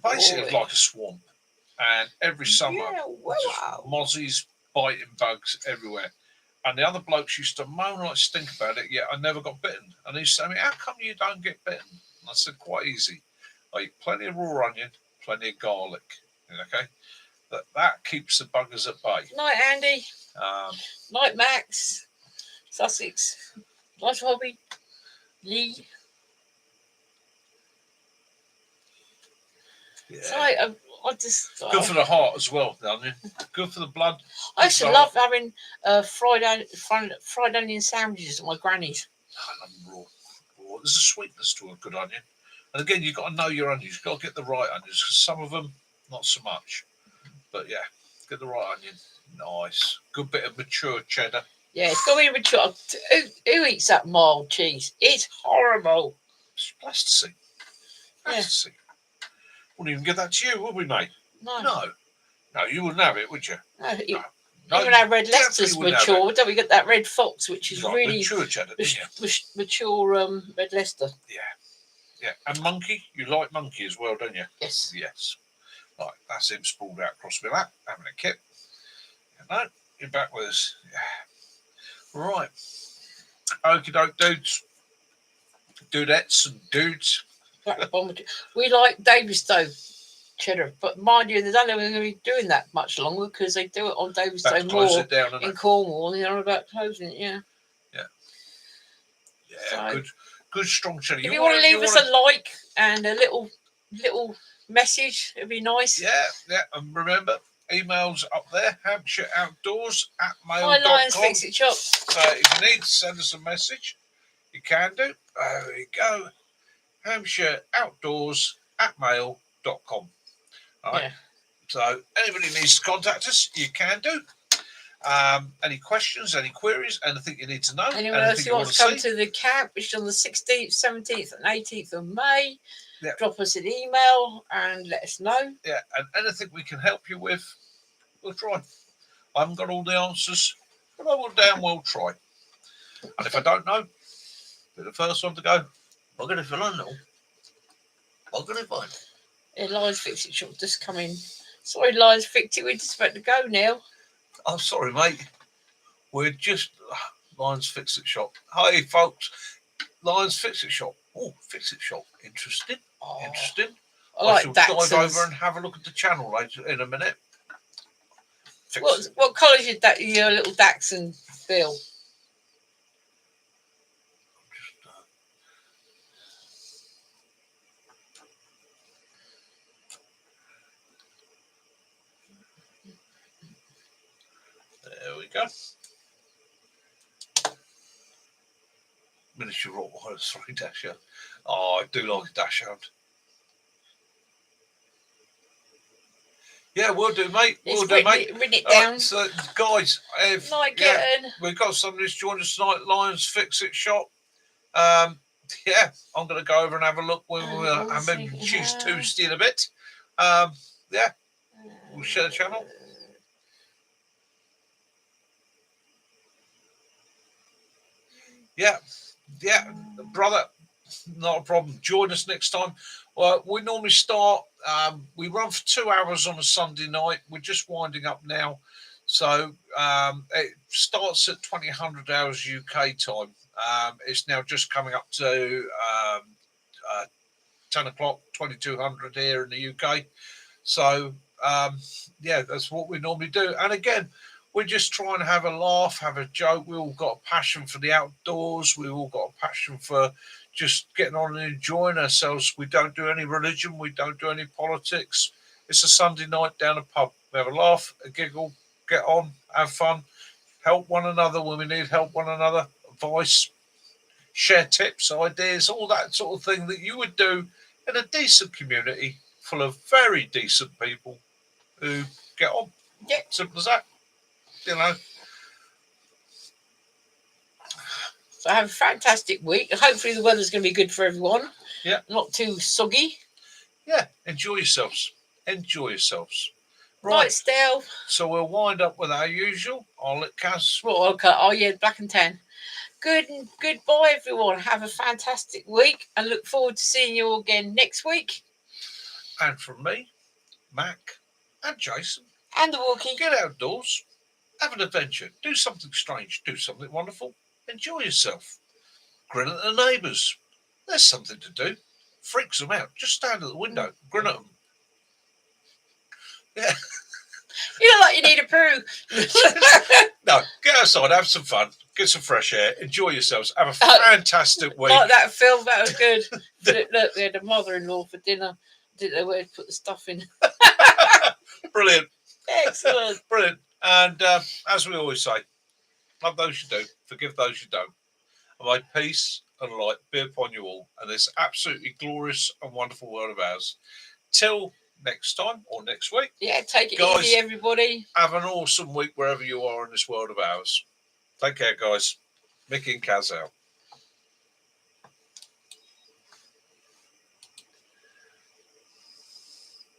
basically like a swamp, and every summer mozzies, biting bugs everywhere. And the other blokes used to moan like stink about it, yet I never got bitten. And they used to say to me, how come you don't get bitten? And I said, quite easy. I eat plenty of raw onion, plenty of garlic. Okay? That keeps the buggers at bay. Night, Andy. Night, Max. Sussex. Nice hobby. Lee. Yeah. So I just good for the heart as well, the onion. Good for the blood. I used to love having fried onion sandwiches at my granny's. I love them raw. There's a sweetness to a good onion. And again, you've got to know your onions. You've got to get the right onions, because some of them, not so much. But yeah, get the right onion. Nice. Good bit of mature cheddar. Yeah, it's got to be mature. Who eats that mild cheese? It's horrible. It's plasticine. Plasticine. Wouldn't even give that to you, would we, mate? No. No, you wouldn't have it, would you? No. Even our red Leicester's mature. Don't we get that red fox, which is really mature cheddar, mature red Leicester? Yeah. And monkey, you like monkey as well, don't you? Yes. Right, that's him sprawled out across my lap, having a kip. No, you're back with us. Yeah. Right. Okie doke, dudes. Dudettes and dudes. We like Davidstow cheddar, but mind you, they don't know we're going to be doing that much longer because they do it on Davidstow more in Cornwall, and they're about closing it. Yeah, so, good strong cheddar. If you want to leave us a like and a little message, it'd be nice. Yeah, and remember, emails up there, HampshireOutdoors@mail.com. Hi, Lions Fix It Shop. So if you need to send us a message, you can do. There we go. HampshireOutdoors@mail.com. All right. Yeah. So anybody needs to contact us, you can do. Any questions, any queries, anything you need to know? Anyone else who wants to come to the camp, which is on the 16th, 17th, and 18th of May, drop us an email and let us know. Yeah, and anything we can help you with, we'll try. I haven't got all the answers, but I will damn well try. And if I don't know, be the first one to go, I'm going to fill in all. I'm going to find. Yeah, Lions Fix It Shop just come in. Sorry, Lions Fix It, we're just about to go now. I'm sorry, mate. We're just Lions Fix It Shop. Hi, folks. Lions Fix It Shop. Oh, Fix It Shop. Interesting. Interesting. I shall dive over and have a look at the channel later in a minute. What colour is your little Dachshund, Bill? There we go. Miniature Rottweiler, sorry, Dachshund. Oh, I do like a Dachshund. Yeah, we'll do, mate. We'll do, mate. Written it down. So, guys, we've got somebody who's joined us tonight, Lions Fix It Shop. I'm going to go over and have a look when I'm in Cheese Tuesday in a bit. We'll share the channel. Yeah, brother, not a problem. Join us next time. We normally start, we run for 2 hours on a Sunday night. We're just winding up now. So it starts at 2000 hours UK time. It's now just coming up to 10 o'clock, 2200 here in the UK. So, that's what we normally do. And again, we just try and have a laugh, have a joke. We all got a passion for the outdoors. We all got a passion for just getting on and enjoying ourselves. We don't do any religion. We don't do any politics. It's a Sunday night down a pub. We have a laugh, a giggle, get on, have fun, help one another when we need help one another, advice, share tips, ideas, all that sort of thing that you would do in a decent community full of very decent people who get on. Yeah. Simple as that. You know. So have a fantastic week. Hopefully the weather's going to be good for everyone. Yeah. Not too soggy. Yeah. Enjoy yourselves. Right, Stell. So we'll wind up with our usual. I'll let Cass. Well, okay. Oh, yeah, black and tan. Goodbye, everyone. Have a fantastic week and look forward to seeing you all again next week. And from me, Mac, and Jason. And the Walkie. Get outdoors. Have an adventure. Do something strange. Do something wonderful. Enjoy yourself. Grin at the neighbours. There's something to do. Freaks them out. Just stand at the window. Grin at them. Yeah. You look like you need a poo. No, get outside. Have some fun. Get some fresh air. Enjoy yourselves. Have a fantastic week. Like that film. That was good. Look, they had a mother-in-law for dinner. Didn't know where to put the stuff in. Brilliant. Excellent. Brilliant. And as we always say, love those you do, forgive those you don't. And may peace and light be upon you all and this absolutely glorious and wonderful world of ours. Till next time or next week. Yeah, take it Guys, easy, everybody. Have an awesome week wherever you are in this world of ours. Take care, guys. Mickey and Kaz out.